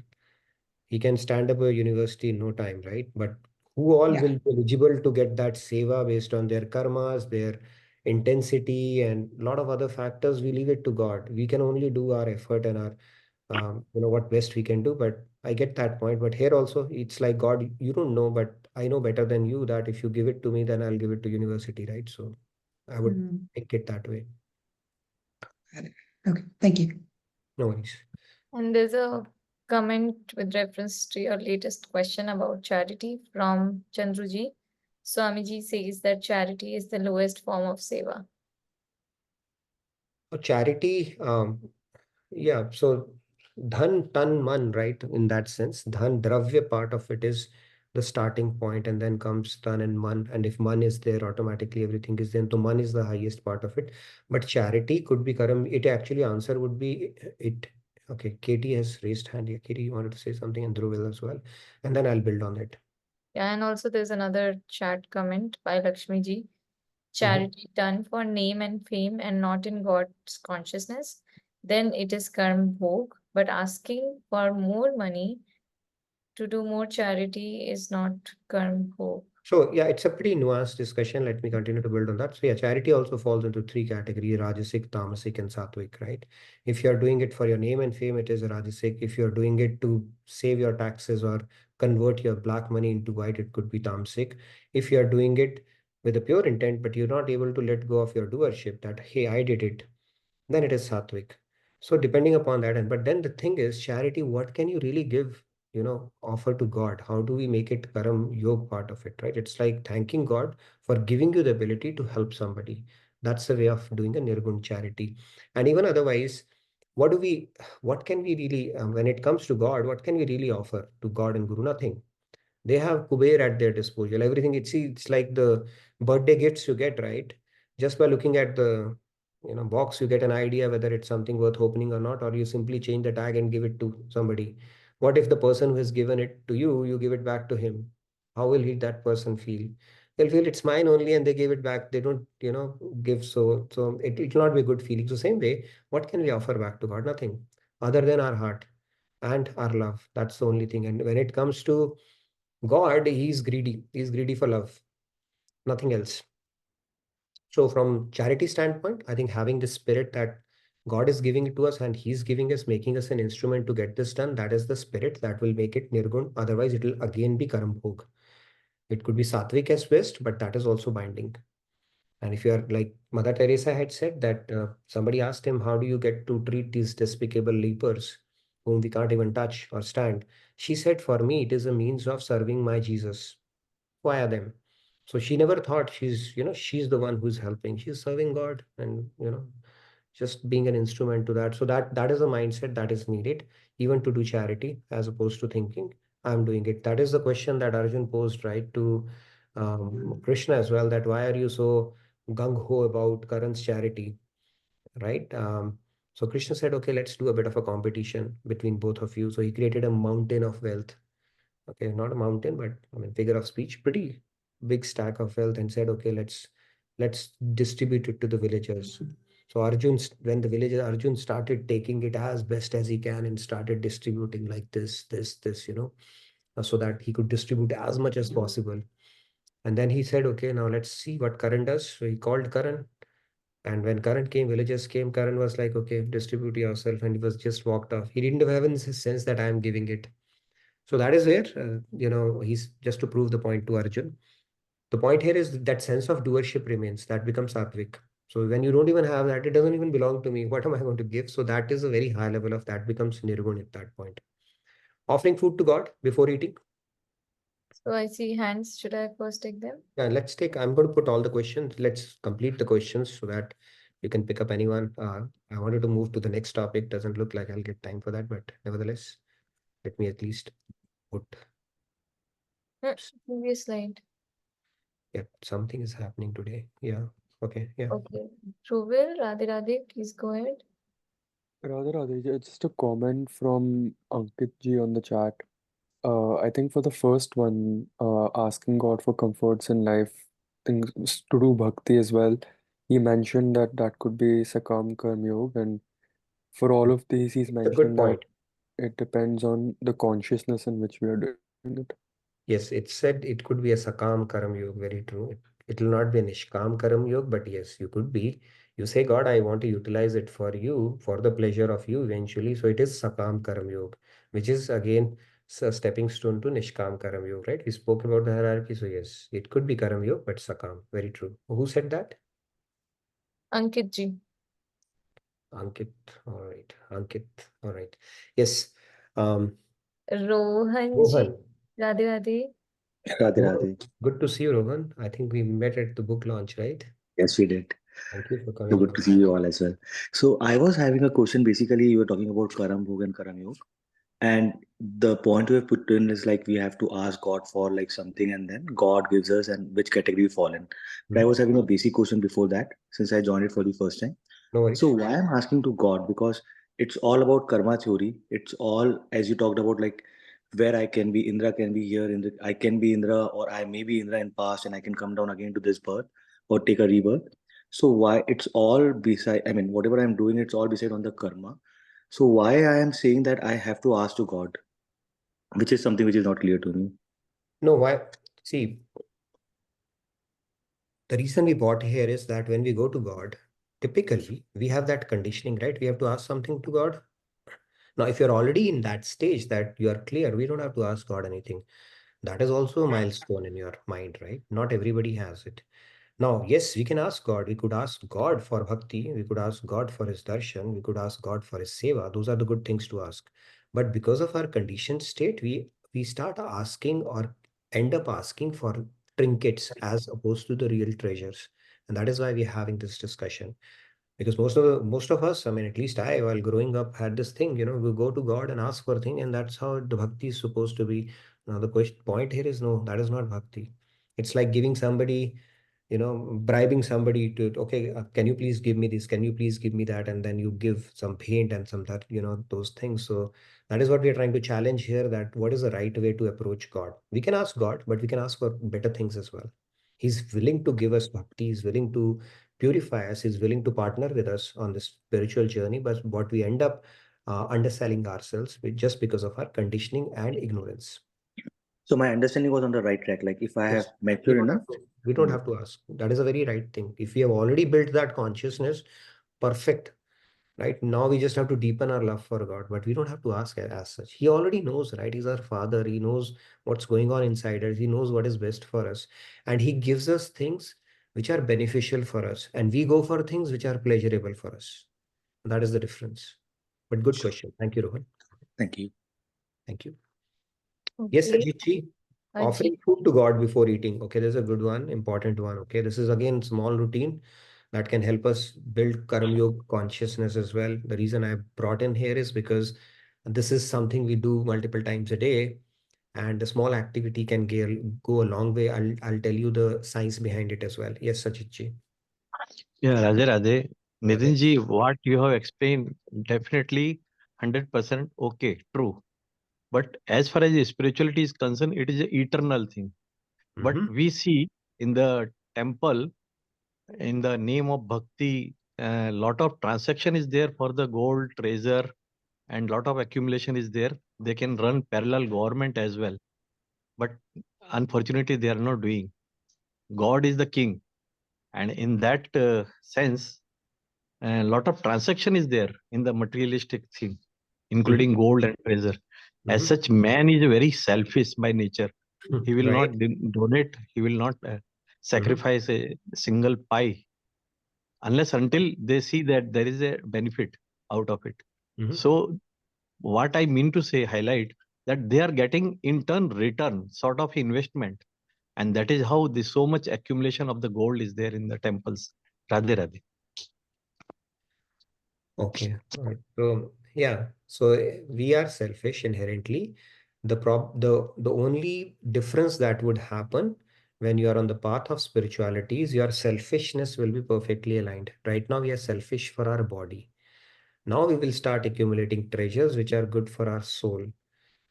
S2: He can stand up a university in no time, right? But who all
S6: Yeah.
S2: will be eligible to get that seva based on their karmas, their intensity, and a lot of other factors? We leave it to God. We can only do our effort and our what best we can do. But I get that point. But here also, it's like, God, you don't know, but I know better than you that if you give it to me, then I'll give it to university, right? So I would
S6: Mm.
S2: take it that way.
S6: Got it. Okay, thank you.
S2: No worries.
S1: And there's a comment with reference to your latest question about charity from Chandruji. Swamiji says that charity is the lowest form of seva.
S2: So charity, yeah, so dhan, tan, man, right? In that sense, dhan, dravya part of it is the starting point, and then comes tan and man. And if man is there, automatically everything is there. So man is the highest part of it. But charity could be karam. It actually answer would be it. Okay, Katie has raised hand here. Katie, you wanted to say something, and Dhruv will as well, and then I'll build on it.
S1: Yeah, and also there's another chat comment by Lakshmi ji. Charity done for name and fame and not in God's consciousness, then it is karma bhog. But asking for more money to do more charity is not karma bhog.
S2: So yeah, it's a pretty nuanced discussion. Let me continue to build on that. So yeah, charity also falls into three categories: Rajasic, Tamasic, and Sattvic, right? If you're doing it for your name and fame, it is Rajasic. If you're doing it to save your taxes or convert your black money into white, it could be Tamasic. If you're doing it with a pure intent, but you're not able to let go of your doership, that, hey, I did it, then it is Sattvic. So depending upon that, and but then the thing is, charity, what can you really give, offer to God? How do we make it Karam Yog part of it, right? It's like thanking God for giving you the ability to help somebody. That's the way of doing a Nirgun charity. And even otherwise, what can we really, when it comes to God, what can we really offer to God and Guru? Nothing. They have Kuber at their disposal. Everything, it's like the birthday gifts you get, right? Just by looking at the box, you get an idea whether it's something worth opening or not, or you simply change the tag and give it to somebody. What if the person who has given it to you, you give it back to him? How will that person feel? They'll feel it's mine only, and they give it back. They don't, give. So it will not be a good feeling. So same way, what can we offer back to God? Nothing other than our heart and our love. That's the only thing. And when it comes to God, he's greedy. He's greedy for love, nothing else. So from charity standpoint, I think having the spirit that God is giving it to us and he's giving us, making us an instrument to get this done, that is the spirit that will make it nirgun. Otherwise, it will again be karam bhog. It could be sattvic as best, but that is also binding. And if you are like Mother Teresa had said that somebody asked him, how do you get to treat these despicable lepers whom we can't even touch or stand? She said, for me, it is a means of serving my Jesus via them. So she never thought she's the one who's helping. She's serving God and, just being an instrument to that. So that is a mindset that is needed even to do charity, as opposed to thinking I'm doing it. That is the question that Arjun posed, right, to Krishna as well, that why are you so gung-ho about Karan's charity, right? So Krishna said, okay, let's do a bit of a competition between both of you. So he created a mountain of wealth. Okay, not a mountain, but I mean figure of speech, pretty big stack of wealth, and said, okay, let's distribute it to the villagers. So when the villager Arjun started taking it as best as he can and started distributing like this, so that he could distribute as much as possible. And then he said, okay, now let's see what Karan does. So he called Karan, and when Karan came, villagers came. Karan was like, okay, distribute yourself, and he was just walked off. He didn't have any sense that I am giving it. So that is where, he's just to prove the point to Arjun. The point here is that sense of doership remains. That becomes sattvic. So when you don't even have that, it doesn't even belong to me. What am I going to give? So that is a very high level of that becomes nirgun at that point. Offering food to God before eating.
S1: So I see hands. Should I first take them?
S2: Yeah, I'm going to put all the questions. Let's complete the questions so that you can pick up anyone. I wanted to move to the next topic. Doesn't look like I'll get time for that, but nevertheless, let me at least put.
S1: Previous slide.
S2: Yeah, something is happening today. Yeah. Okay. Yeah.
S1: Okay. Dhruvel, Radhe Radhe, please go ahead.
S7: Radha Radha, just a comment from Ankit ji on the chat. I think for the first one, asking God for comforts in life, things to do bhakti as well. He mentioned that that could be Sakam Karma Yoga, and for all of these, he's
S2: It's a good
S7: mentioned that
S2: point.
S7: it depends on the consciousness in which we are doing it.
S2: Yes, it said it could be a Sakam Karam Yoga, very true. It will not be a Nishkam Karam Yoga, but yes, you could be. You say, God, I want to utilize it for you, for the pleasure of you eventually. So it is Sakam Karam Yoga, which is again a stepping stone to Nishkam Karam Yoga, right? We spoke about the hierarchy. So yes, it could be Karam Yoga, but Sakam. Very true. Who said that?
S1: Ankit ji.
S2: Ankit. All right. Ankit. All right. Yes. Um,
S1: Rohan ji.
S2: Rohan.
S1: Radhe Radhe.
S8: Radhe
S2: Rohan,
S8: Radhe.
S2: good to see you, Rohan. I think we met at the book launch, right?
S8: Yes, we did.
S2: Thank you for
S8: So
S2: coming.
S8: good to see you all as well. So I was having a question. Basically, you were talking about Karam Bhog and Karam Yog. And the point we have put in is like we have to ask God for like something and then God gives us and which category we fall in. But I was having a basic question before that since I joined it for the first time.
S2: No worries.
S8: So why I'm asking to God, because it's all about karma theory. It's all, as you talked about, like where I can be Indra, can be here, Indra, I can be Indra, or I may be Indra in past and I can come down again to this birth or take a rebirth. So why it's all beside, I mean, whatever I'm doing, it's all beside on the karma. So why I am saying that I have to ask to God, which is something which is not clear to me.
S2: No, why? See, the reason we bought here is that when we go to God, typically we have that conditioning, right? We have to ask something to God. Now, if you're already in that stage that you are clear, we don't have to ask God anything. That is also a milestone in your mind, right? Not everybody has it. Now, yes, we can ask God. We could ask God for bhakti. We could ask God for his darshan. We could ask God for his seva. Those are the good things to ask. But because of our conditioned state, we start asking or end up asking for trinkets as opposed to the real treasures. And that is why we're having this discussion. Because most of us, I mean, at least I, while growing up, had this thing, we go to God and ask for a thing, and that's how the bhakti is supposed to be. Now, the point here is no, that is not bhakti. It's like giving somebody, bribing somebody to, okay, can you please give me this? Can you please give me that? And then you give some paint and some that, those things. So that is what we are trying to challenge here, that what is the right way to approach God? We can ask God, but we can ask for better things as well. He's willing to give us bhakti. He's willing to purify us. He's willing to partner with us on this spiritual journey. But what we end up underselling ourselves just because of our conditioning and ignorance.
S8: So my understanding was on the right track. Like if I have matured enough,
S2: we don't have to ask. That is a very right thing. If we have already built that consciousness, perfect. Right now, we just have to deepen our love for God, but we don't have to ask as such. He already knows, right? He's our Father. He knows what's going on inside us. He knows what is best for us. And He gives us things which are beneficial for us. And we go for things which are pleasurable for us. That is the difference. But good question. Thank you, Rohan.
S8: thank you.
S2: Thank you. Yes,
S1: Okay.
S2: Ajit ji.
S1: Ajit.
S2: Offering food to God before eating. Okay, there's a good one, important one. Okay, this is again small routine that can help us build Karma Yoga consciousness as well. The reason I brought in here is because this is something we do multiple times a day, and a small activity can go a long way. I'll tell you the science behind it as well. Yes, Sajid ji.
S9: Yeah, Radhe Radhe. Nitin
S2: Radhe.
S9: ji, what you have explained, definitely 100% okay, true. But as far as the spirituality is concerned, it is an eternal thing. But we see in the temple, in the name of bhakti, a lot of transaction is there for the gold treasure, and lot of accumulation is there. They can run parallel government as well. But unfortunately, they are not doing. God is the king. And in that sense, a lot of transaction is there in the materialistic thing, including gold and treasure. As such, man is very selfish by nature. He will
S2: Right.
S9: not donate. He will not sacrifice a single pie unless until they see that there is a benefit out of it. So what I mean to say, highlight that they are getting in turn return, sort of investment. And that is how the so much accumulation of the gold is there in the temples. Radhe Radhe.
S2: Okay. All right. So yeah, so we are selfish inherently. The only difference that would happen when you are on the path of spirituality is your selfishness will be perfectly aligned. Right now we are selfish for our body. Now we will start accumulating treasures which are good for our soul.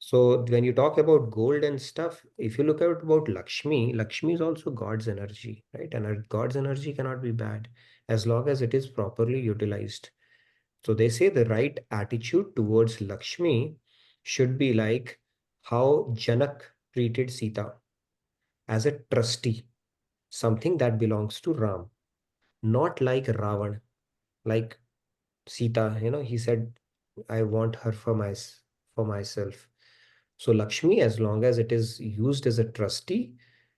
S2: So when you talk about gold and stuff, if you look at about Lakshmi, Lakshmi is also God's energy, right? And God's energy cannot be bad as long as it is properly utilized. So they say the right attitude towards Lakshmi should be like how Janak treated Sita as a trustee, something that belongs to Ram, not like Ravan, like Sita, he said, I want her for myself. So Lakshmi, as long as it is used as a trustee,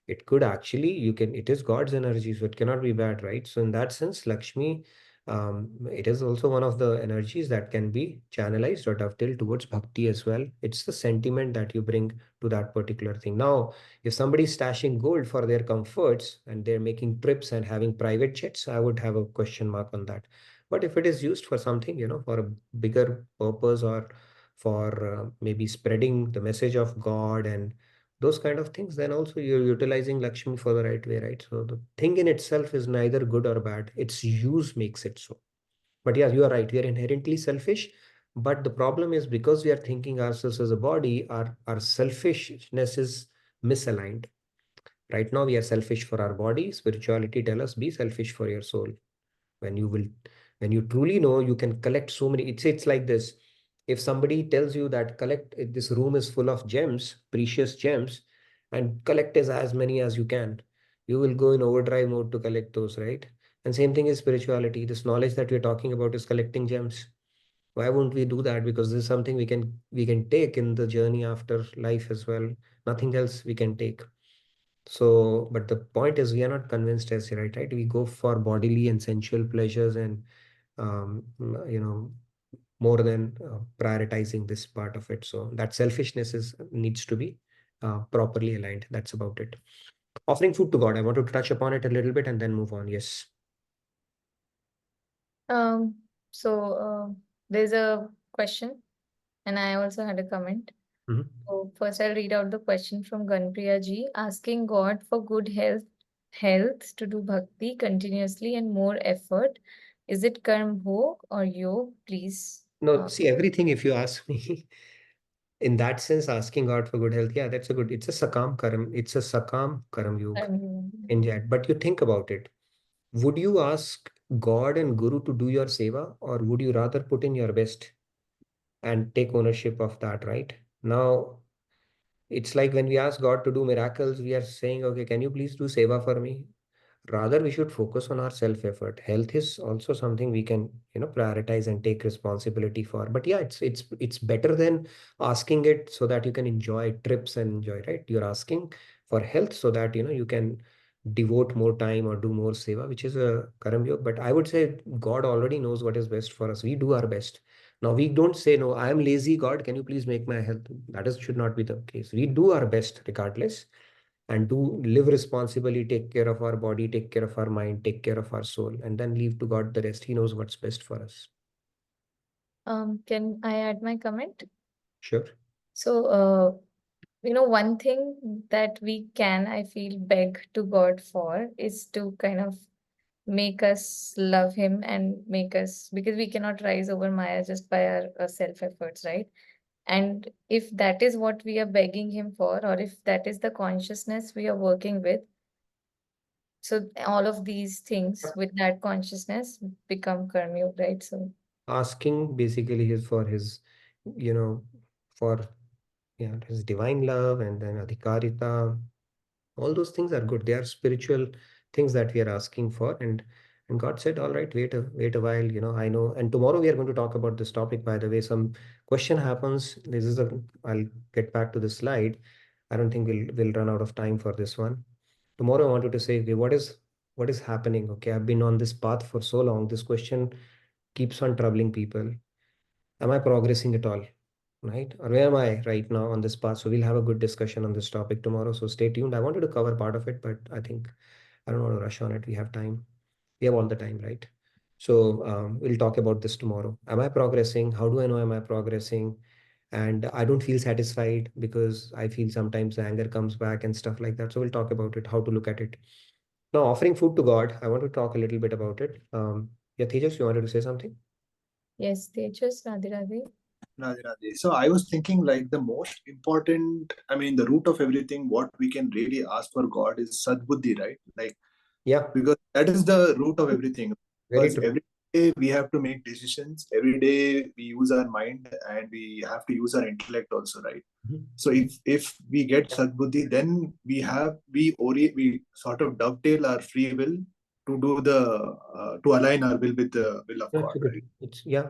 S2: it could actually, it is God's energy, so it cannot be bad, right? So in that sense, Lakshmi, it is also one of the energies that can be channelized or dovetailed towards bhakti as well. It's the sentiment that you bring to that particular thing. Now, if somebody is stashing gold for their comforts and they're making trips and having private jets, I would have a question mark on that. But if it is used for something, for a bigger purpose or for maybe spreading the message of God and those kind of things, then also you're utilizing Lakshmi for the right way, right? So the thing in itself is neither good or bad. Its use makes it so. But yeah, you are right. We are inherently selfish. But the problem is because we are thinking ourselves as a body, our selfishness is misaligned. Right now, we are selfish for our body. Spirituality tell us be selfish for your soul. When you will, when you truly know, you can collect so many. It's like this. If somebody tells you that this room is full of gems, precious gems, and collect as many as you can, you will go in overdrive mode to collect those, right? And same thing is spirituality. This knowledge that we're talking about is collecting gems. Why won't we do that? Because this is something we can take in the journey after life as well. Nothing else we can take. So, but the point is, we are not convinced as right? We go for bodily and sensual pleasures and, um, you know, more than prioritizing this part of it. So that selfishness needs to be properly aligned. That's about it. Offering food to God. I wanted to touch upon it a little bit and then move on. Yes.
S1: Um, there's a question, and I also had a comment.
S2: Mhm.
S1: So first, I'll read out the question from Ganpriya ji, asking God for good health to do bhakti continuously and more effort. Is it karm bhog or yog? Please.
S2: No, see, everything, if you ask me, in that sense, asking God for good health, yeah, it's a sakam karam. It's a sakam karam yog in that. But you think about it. Would you ask God and Guru to do your seva, or would you rather put in your best and take ownership of that, right? Now, it's like when we ask God to do miracles, we are saying, okay, can you please do seva for me? Rather, we should focus on our self-effort. Health is also something we can, prioritize and take responsibility for. But yeah, it's better than asking it so that you can enjoy trips and enjoy, right? You're asking for health so that you can devote more time or do more seva, which is a karam yoga. But I would say God already knows what is best for us. We do our best. Now we don't say, no, I am lazy, God, can you please make my health? Should not be the case. We do our best regardless and do live responsibly, take care of our body, take care of our mind, take care of our soul, and then leave to God the rest. He knows what's best for us.
S1: Can I add my comment?
S2: Sure.
S1: So, one thing that we can, I feel, beg to God for is to kind of make us love him and make us, because we cannot rise over Maya just by our self efforts, right? And if that is what we are begging him for, or if that is the consciousness we are working with, so all of these things with that consciousness become karma, right? So
S2: Asking basically is for his, you know, for his divine love, and then adhikarita. All those things are good. They are spiritual things that we are asking for, and God said, all right, wait a while, I know. And tomorrow we are going to talk about this topic. By the way, some question happens. I'll get back to the slide. I don't think we'll run out of time for this one. Tomorrow I wanted to say, okay, what is happening? Okay, I've been on this path for so long. This question keeps on troubling people. Am I progressing at all? right? Or where am I right now on this path? So we'll have a good discussion on this topic tomorrow. So stay tuned. I wanted to cover part of it, but I think I don't want to rush on it. We have time. We have all the time, right? So we'll talk about this tomorrow. Am I progressing? How do I know am I progressing? And I don't feel satisfied because I feel sometimes the anger comes back and stuff like that. So we'll talk about it, how to look at it. Now, offering food to God, I want to talk a little bit about it. Yeah, Tejas, you wanted to say something?
S1: Yes, Tejas, Radhe Radhe.
S10: Radhe Radhe. So I was thinking like the most important, I mean, the root of everything, what we can really ask for God is Sadbuddhi, right? Like,
S2: Yeah,
S10: because that is the root of everything.
S2: very
S10: Because
S2: true.
S10: every day we have to make decisions. Every day we use our mind and we have to use our intellect also, right?
S2: Mhm.
S10: So if we get
S2: Yeah.
S10: Sadbuddhi, then we sort of dovetail our free will to do to align our will with the will of
S2: That's
S10: God,
S2: a
S10: right?
S2: good. It's yeah,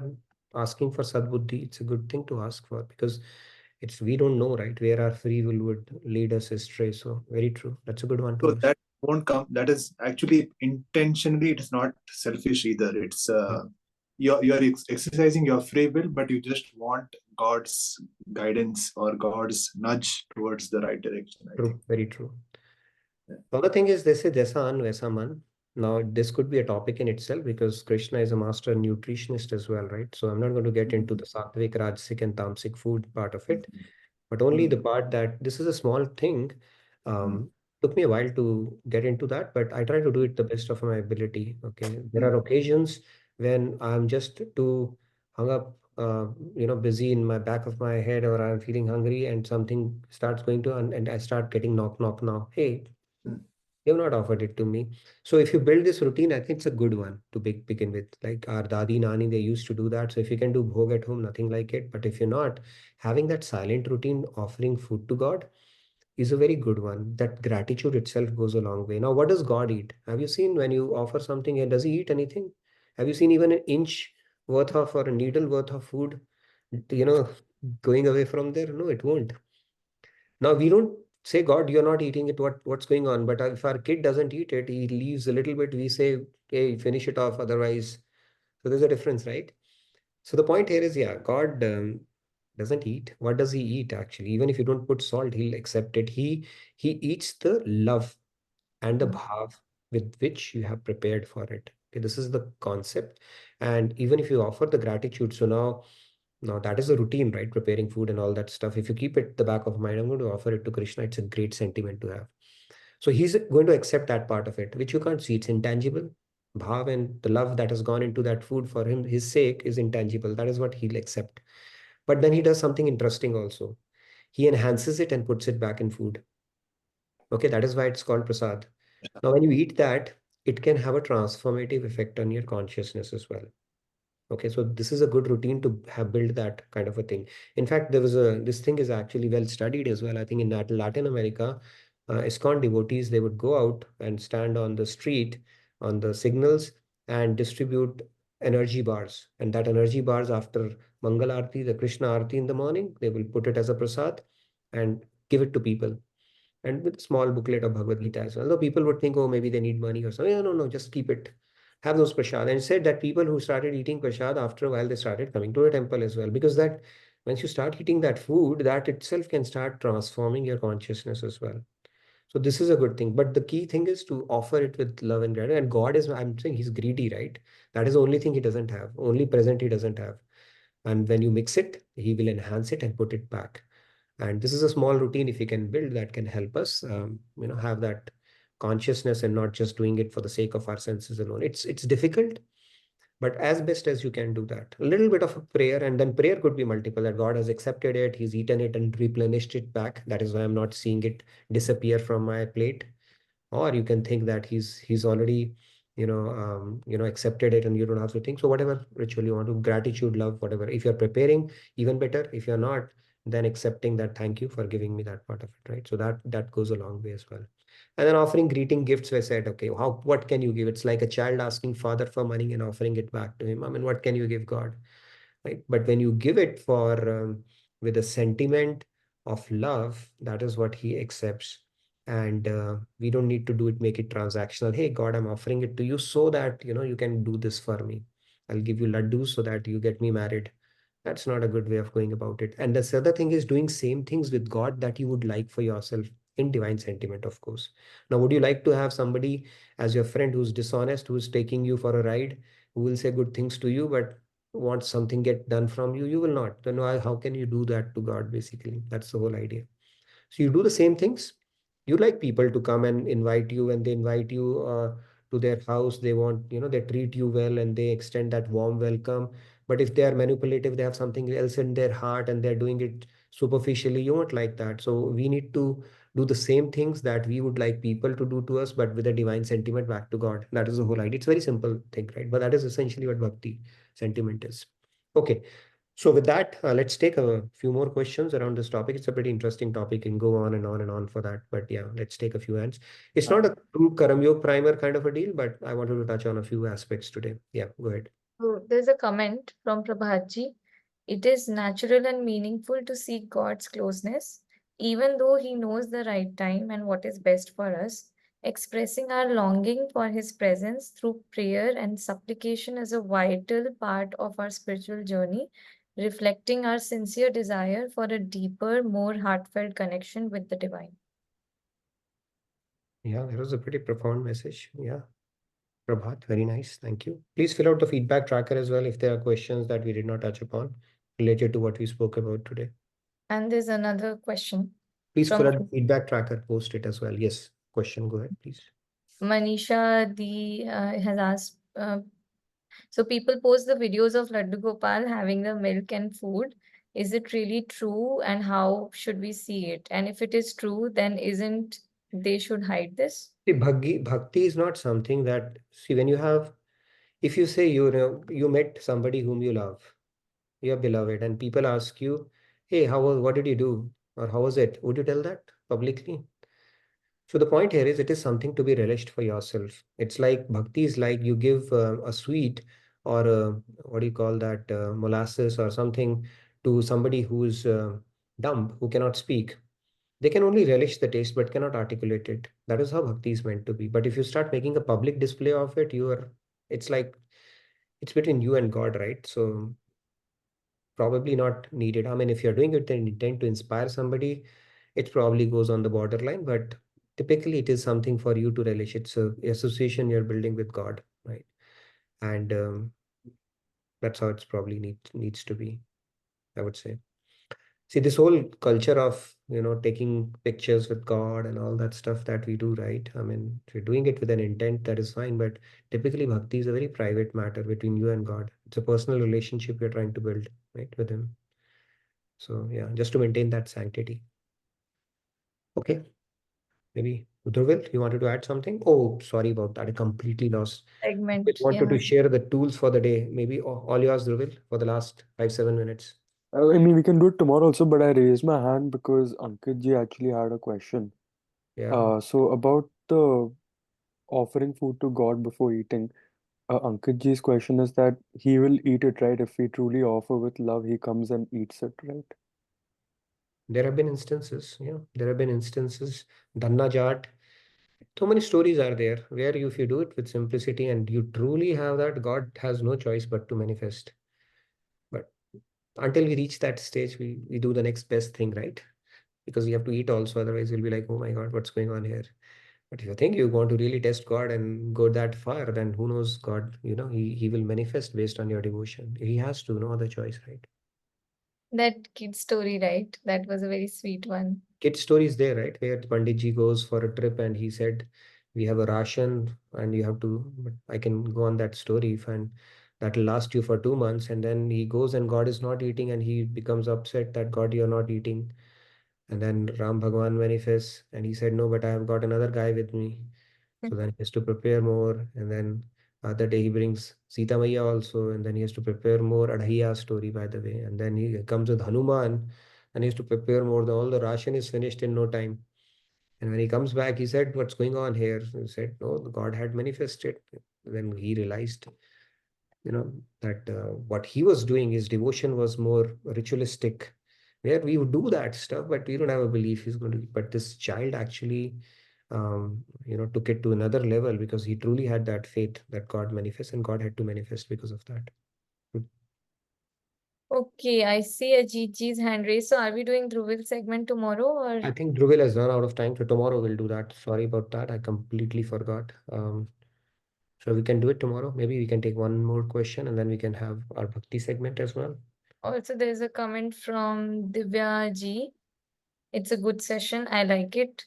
S2: asking for Sadbuddhi. It's a good thing to ask for because it's we don't know, right, where our free will would lead us astray. So very true. That's a good one to
S10: So
S2: ask.
S10: that won't come. That is actually intentionally. It is not selfish either. It's
S2: Yeah,
S10: you're exercising your free will, but you just want God's guidance or God's nudge towards the right direction. I think.
S2: true. Very true.
S10: Yeah.
S2: The other thing is this is Jaisa An Vaisa Man. Now, this could be a topic in itself because Krishna is a master nutritionist as well, right? So I'm not going to get into the sattvic, rajasic, and tamasic food part of it, but only the part that this is a small thing. Took me a while to get into that, but I try to do it the best of my ability. Okay, there are occasions when I'm just too hung up, busy in my back of my head, or I'm feeling hungry, and something starts going to, and I start getting knock, knock now. Hey, you have not offered it to me. So if you build this routine, I think it's a good one to begin with. Like our dadi, nani, they used to do that. So if you can do bhog at home, nothing like it. But if you're not, having that silent routine, offering food to God is a very good one. That gratitude itself goes a long way. Now, what does God eat? Have you seen when you offer something, does he eat anything? Have you seen even an inch worth of or a needle worth of food, you know, going away from there? No, it won't. Now we don't say, God, you're not eating it. What's going on? But if our kid doesn't eat it, he leaves a little bit. We say, hey, finish it off. Otherwise, so there's a difference, right? So the point here is, yeah, God doesn't eat. What does he eat actually? Even if you don't put salt, he'll accept it. He eats the love and the bhav with which you have prepared for it. Okay, this is the concept. And even if you offer the gratitude, so now that is a routine, right? Preparing food and all that stuff. If you keep it the back of mind, I'm going to offer it to Krishna. It's a great sentiment to have. So he's going to accept that part of it, which you can't see. It's intangible. Bhav and the love that has gone into that food for him, his sake, is intangible. That is what he'll accept. But then he does something interesting also. He enhances it and puts it back in food. Okay, that is why it's called prasad. Now, when you eat that, it can have a transformative effect on your consciousness as well. Okay, so this is a good routine to have built that kind of a thing. In fact, this thing is actually well studied as well. I think in Latin America, ISKCON devotees, they would go out and stand on the street, on the signals, and distribute energy bars. And that energy bars, after Mangal Aarti, the Krishna Aarti in the morning, they will put it as a prasad and give it to people, and with a small booklet of Bhagavad Gita as well. Although people would think, oh, maybe they need money or something. No, no, just keep it. Have those prasad. And it said that people who started eating prasad, after a while, they started coming to a temple as well. Because that once you start eating that food, that itself can start transforming your consciousness as well. So this is a good thing. But the key thing is to offer it with love and gratitude. And God is, I'm saying he's greedy, right? That is the only thing he doesn't have. Only present he doesn't have. And when you mix it, he will enhance it and put it back. And this is a small routine if you can build that can help us, have that consciousness and not just doing it for the sake of our senses alone. It's difficult, but as best as you can do that. A little bit of a prayer, and then prayer could be multiple, that God has accepted it, he's eaten it and replenished it back. That is why I'm not seeing it disappear from my plate. Or you can think that he's already accepted it and you don't have to think. So whatever ritual you want to, gratitude, love, whatever. If you're preparing, even better. If you're not, then accepting that, thank you for giving me that part of it, right? So that goes a long way as well. And then offering greeting gifts, I said, okay, what can you give? It's like a child asking father for money and offering it back to him. I mean, what can you give God, right? But when you give it for with a sentiment of love, that is what he accepts. And we don't need to do it, make it transactional. Hey, God, I'm offering it to you so that you can do this for me. I'll give you laddus so that you get me married. That's not a good way of going about it. And the other thing is doing same things with God that you would like for yourself in divine sentiment, of course. Now, would you like to have somebody as your friend who's dishonest, who's taking you for a ride, who will say good things to you, but wants something get done from you? You will not. Then how can you do that to God, basically? That's the whole idea. So you do the same things. You like people to come and invite you, and they invite you to their house. They want, they treat you well and they extend that warm welcome. But if they are manipulative, they have something else in their heart and they're doing it superficially, you won't like that. So we need to do the same things that we would like people to do to us, but with a divine sentiment back to God. That is the whole idea. It's a very simple thing, right? But that is essentially what bhakti sentiment is. Okay. So with that, let's take a few more questions around this topic. It's a pretty interesting topic and go on and on and on for that. But yeah, let's take a few hands. It's not a true Karam Yog primer kind of a deal, but I wanted to touch on a few aspects today. Yeah, go ahead.
S1: So there's a comment from Prabhatji. It is natural and meaningful to seek God's closeness, even though He knows the right time and what is best for us. Expressing our longing for His presence through prayer and supplication is a vital part of our spiritual journey, reflecting our sincere desire for a deeper, more heartfelt connection with the divine.
S2: Yeah, that was a pretty profound message. Yeah. Prabhat, very nice. Thank you. Please fill out the feedback tracker as well if there are questions that we did not touch upon related to what we spoke about today.
S1: And there's another question
S2: Please fill out
S1: from
S2: the feedback tracker, post it as well. Yes, question, go ahead, please.
S1: Manisha D has asked. So people post the videos of Laddu Gopal having the milk and food. Is it really true, and how should we see it? And if it is true, then isn't they should hide this?
S2: See, bhakti is not something that, see, when you have, if you say you met somebody whom you love, your beloved, and people ask you, hey, what did you do? Or how was it? Would you tell that publicly? So the point here is it is something to be relished for yourself. It's like bhakti is like you give a sweet or what do you call that, molasses or something to somebody who's dumb, who cannot speak. They can only relish the taste but cannot articulate it. That is how bhakti is meant to be. But if you start making a public display of it, it's like it's between you and God, right? So probably not needed. I mean, if you're doing it with an intent to inspire somebody, it probably goes on the borderline, but typically it is something for you to relish. It's a association you're building with God, right? And that's how it's probably needs to be, I would say. See, this whole culture of, taking pictures with God and all that stuff that we do, right? I mean, if you're doing it with an intent, that is fine, but typically bhakti is a very private matter between you and God. It's a personal relationship you're trying to build, right, with Him. So yeah, just to maintain that sanctity. Okay, maybe Dhruvel, you wanted to add something? Oh, sorry about that. I completely lost.
S1: Segment,
S2: I wanted
S1: yeah.
S2: to share the tools for the day. Maybe all yours, Dhruvel, for the last 5-7 minutes.
S7: I mean, we can do it tomorrow also, but I raised my hand because Ankit ji actually had a question.
S2: Yeah.
S7: So about the offering food to God before eating, Ankit ji's question is that he will eat it, right? If we truly offer with love, he comes and eats it, right?
S2: There have been instances, there have been instances. Dhanna Jat. So many stories are there where if you do it with simplicity and you truly have that, God has no choice but to manifest. But until we reach that stage, we do the next best thing, right? Because we have to eat also, otherwise we'll be like, oh my God, what's going on here? But if you think you want to really test God and go that far, then who knows, God, he will manifest based on your devotion. He has to, no other choice, right?
S1: That kid story, right? That was a very sweet one.
S2: Kid stories there, right? Where Panditji goes for a trip and he said, we have a ration and you have to, but I can go on that story and that'll last you for 2 months. And then he goes and God is not eating and he becomes upset that God, you're not eating. And then Ram Bhagwan manifests and he said, no, but I have got another guy with me. So then he has to prepare more. And then other day he brings Sita Maiya also. And then he has to prepare more Adhiya story, by the way. And then he comes with Hanuman and he has to prepare more. All the ration is finished in no time. And when he comes back, he said, what's going on here? He said, no, the God had manifested. Then he realized, that what he was doing, his devotion was more ritualistic, where we would do that stuff, but we don't have a belief he's going to. But this child actually, took it to another level because he truly had that faith that God manifests, and God had to manifest because of that.
S1: Okay, I see Ajitji's hand raised. So are we doing Dhruvil's segment tomorrow or?
S2: I think Dhruvil has run out of time, so tomorrow we'll do that. Sorry about that. I completely forgot. So we can do it tomorrow. Maybe we can take one more question and then we can have our bhakti segment as well.
S1: Also, there's a comment from Divya Ji. It's a good session. I like it.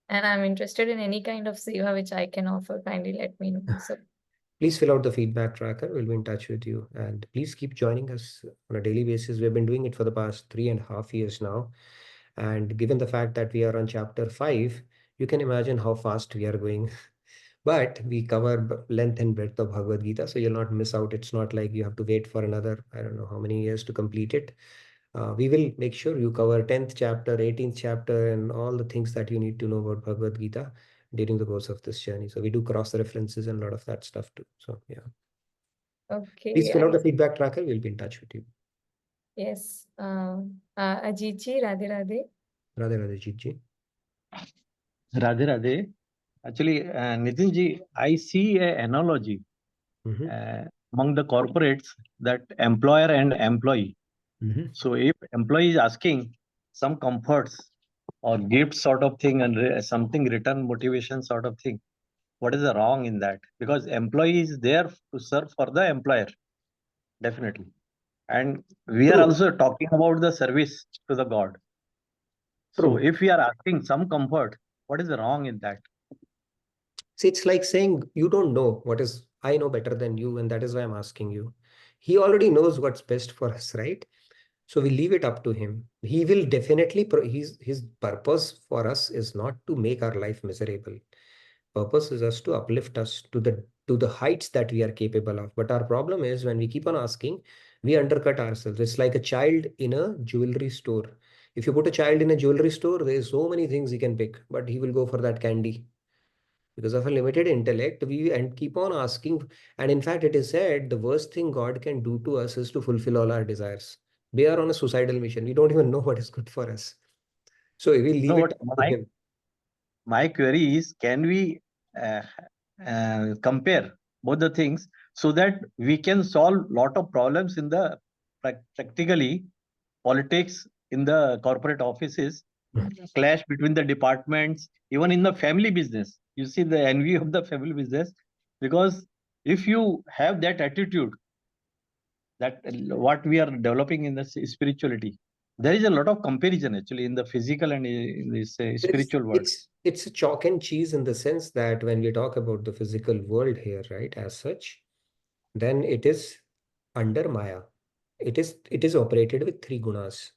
S1: And I'm interested in any kind of seva which I can offer. Kindly let me know. So
S2: Please fill out the feedback tracker. We'll be in touch with you. And please keep joining us on a daily basis. We've been doing it for the past 3.5 years now. And given the fact that we are on chapter 5, you can imagine how fast we are going. But we cover length and breadth of Bhagavad Gita, so you'll not miss out. It's not like you have to wait for another, I don't know how many years to complete it. We will make sure you cover 10th chapter, 18th chapter, and all the things that you need to know about Bhagavad Gita during the course of this journey. So we do cross references and a lot of that stuff too. So yeah, please
S1: okay,
S2: fill out the feedback tracker. We'll be in touch with you.
S1: yes. Ajitji, Radhe Radhe.
S2: Radhe Radhe Jeet ji.
S9: Radhe Radhe. Actually, Nitin ji, I see an analogy among the corporates that employer and employee. So if employee is asking some comforts or gift sort of thing and something return motivation sort of thing, what is the wrong in that? Because employee is there to serve for the employer, definitely. And we are
S2: True.
S9: also talking about the service to the God. So
S2: True.
S9: if we are asking some comfort, what is the wrong in that?
S2: See, it's like saying you don't know what is, I know better than you, and that is why I'm asking you. He already knows what's best for us, right? So we leave it up to him. He will definitely, his purpose for us is not to make our life miserable. Purpose is us to uplift us to the heights that we are capable of. But our problem is when we keep on asking, we undercut ourselves. It's like a child in a jewelry store. If you put a child in a jewelry store, there's so many things he can pick, but he will go for that candy because of a limited intellect. We and keep on asking, and in fact it is said the worst thing God can do to us is to fulfill all our desires. We are on a suicidal mission. We don't even know what is good for us, so we leave
S9: No,
S2: it
S9: what
S2: up to him.
S9: my query is, can we compare both the things so that we can solve lot of problems in the practically politics in the corporate offices, clash between the departments, even in the family business. You see the envy of the family business, because if you have that attitude, that what we are developing in the spirituality, there is a lot of comparison actually in the physical and in this spiritual world.
S2: It's a chalk and cheese in the sense that when we talk about the physical world here, right, as such, then it is under Maya. It is operated with three gunas: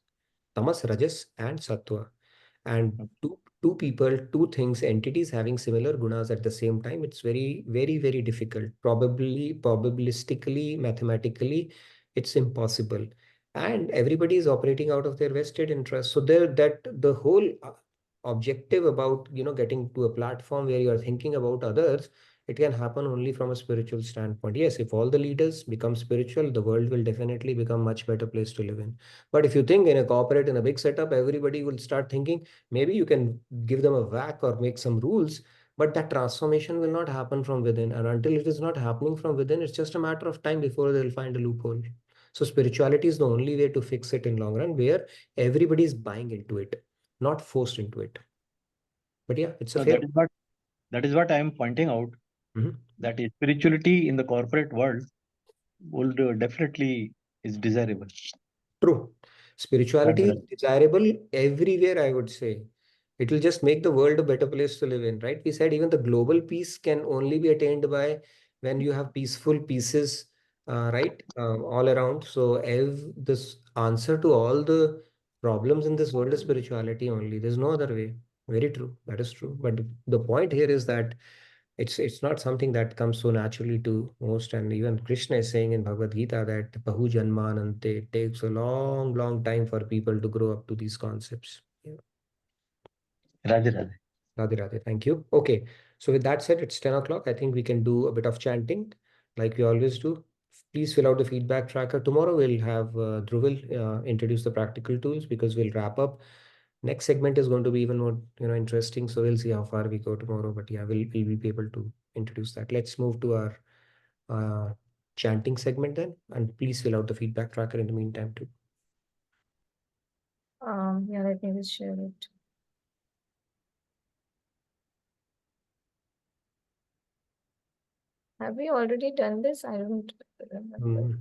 S2: tamas, rajas, and sattva. And two people, two things, entities having similar gunas at the same time, it's very, very, very difficult. Probabilistically, mathematically, it's impossible. And everybody is operating out of their vested interest. So there, that the whole objective about, getting to a platform where you are thinking about others, it can happen only from a spiritual standpoint. Yes, if all the leaders become spiritual, the world will definitely become much better place to live in. But if you think in a corporate, in a big setup, everybody will start thinking, maybe you can give them a whack or make some rules, but that transformation will not happen from within. And until it is not happening from within, it's just a matter of time before they'll find a loophole. So spirituality is the only way to fix it in long run, where everybody is buying into it, not forced into it. But yeah, it's a
S9: So
S2: fair.
S9: that is what I am pointing out, that spirituality in the corporate world would definitely is desirable.
S2: True. Spirituality is desirable everywhere, I would say. It will just make the world a better place to live in, right? We said even the global peace can only be attained by when you have peaceful pieces, right, all around. So, this answer to all the problems in this world is spirituality only. There's no other way. Very true. That is true. But the point here is that it's not something that comes so naturally to most. And even Krishna is saying in Bhagavad Gita that Bahu Janmanante, it takes a long, long time for people to grow up to these concepts. Yeah.
S9: Radhe Radhe.
S2: Radhe Radhe. Thank you. Okay. So with that said, it's 10 o'clock. I think we can do a bit of chanting like we always do. Please fill out the feedback tracker. Tomorrow we'll have Dhruvil introduce the practical tools, because we'll wrap up. Next segment is going to be even more, interesting. So we'll see how far we go tomorrow. But yeah, we'll be able to introduce that. Let's move to our chanting segment then, and please fill out the feedback tracker in the meantime too.
S1: Yeah, let me just share it. Have we already done this? I don't remember.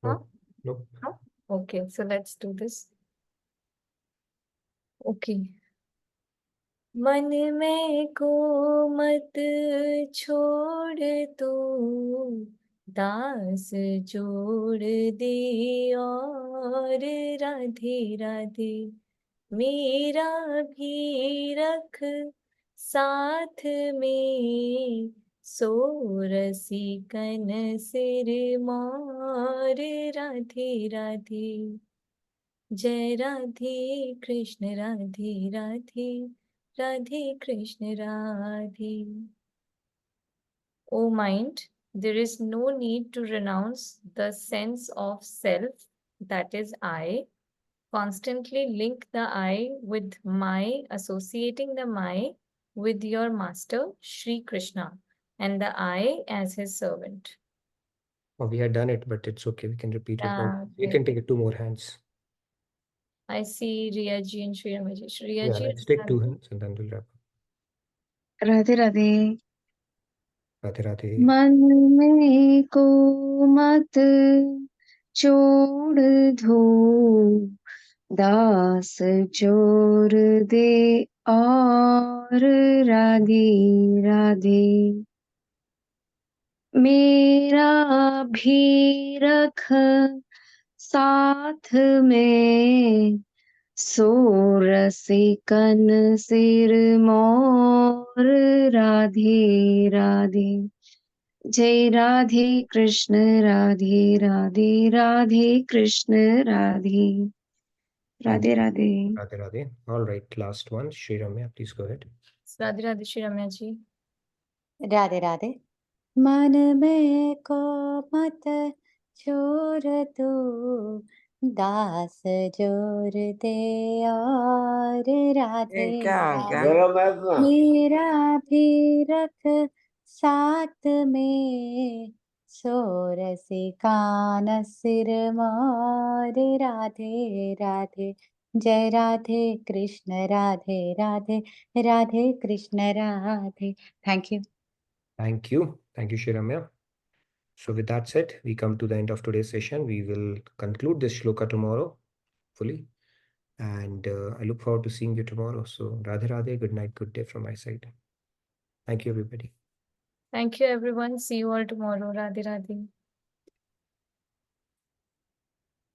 S1: Huh?
S2: Nope.
S1: No? Okay, so let's do this. Okay. मन में को मत छोड़ तू, दास जोड़ दे और राधे राधे मेरा भी रख साथ में, सो रसिकन सिर मोर राधे राधे। जय Radhe Krishna Radhe Radhe, Radhe Krishna Radhe. O mind, there is no need to renounce the sense of self, that is I. Constantly link the I with my, associating the my with your master, Sri Krishna, and the I as his servant.
S2: Oh, we had done it, but it's okay. We can repeat it. We
S1: Okay.
S2: can take it 2 more hands.
S1: I see Riya ji and Shri Ramaji. Shri
S2: Yeah,
S1: ji,
S2: let's take 2 hands and then we'll wrap up.
S3: Radhe Radhe.
S2: Radhe Radhe.
S3: मन में को मत छोड़ दो, दास जोर दे और राधे राधे मेरा भी रख साथ में, सो रसिकन सिर मोर राधे राधे। जय Radhe Krishna Radhe Radhe, Radhe Krishna Radhe, Radhe Radhe.
S2: Radhe Radhe. All right, last one. Shri Ramya, please go ahead.
S1: Radhe Radhe Shri Ramya ji.
S11: Radhe Radhe. मन में को मत छोड़ तू, दास जोर दे और राधे राधे मेरा भी रख साथ में, सो रसिकान सिर मोर राधे राधे। जय Radhe Krishna Radhe Radhe, Radhe Krishna Radhe. Thank you.
S2: Thank you. Thank you, Shri Ramya. So with that said, we come to the end of today's session. We will conclude this shloka tomorrow fully. And I look forward to seeing you tomorrow. So Radhe Radhe, good night, good day from my side. Thank you, everybody.
S1: Thank you, everyone. See you all tomorrow. Radhe Radhe.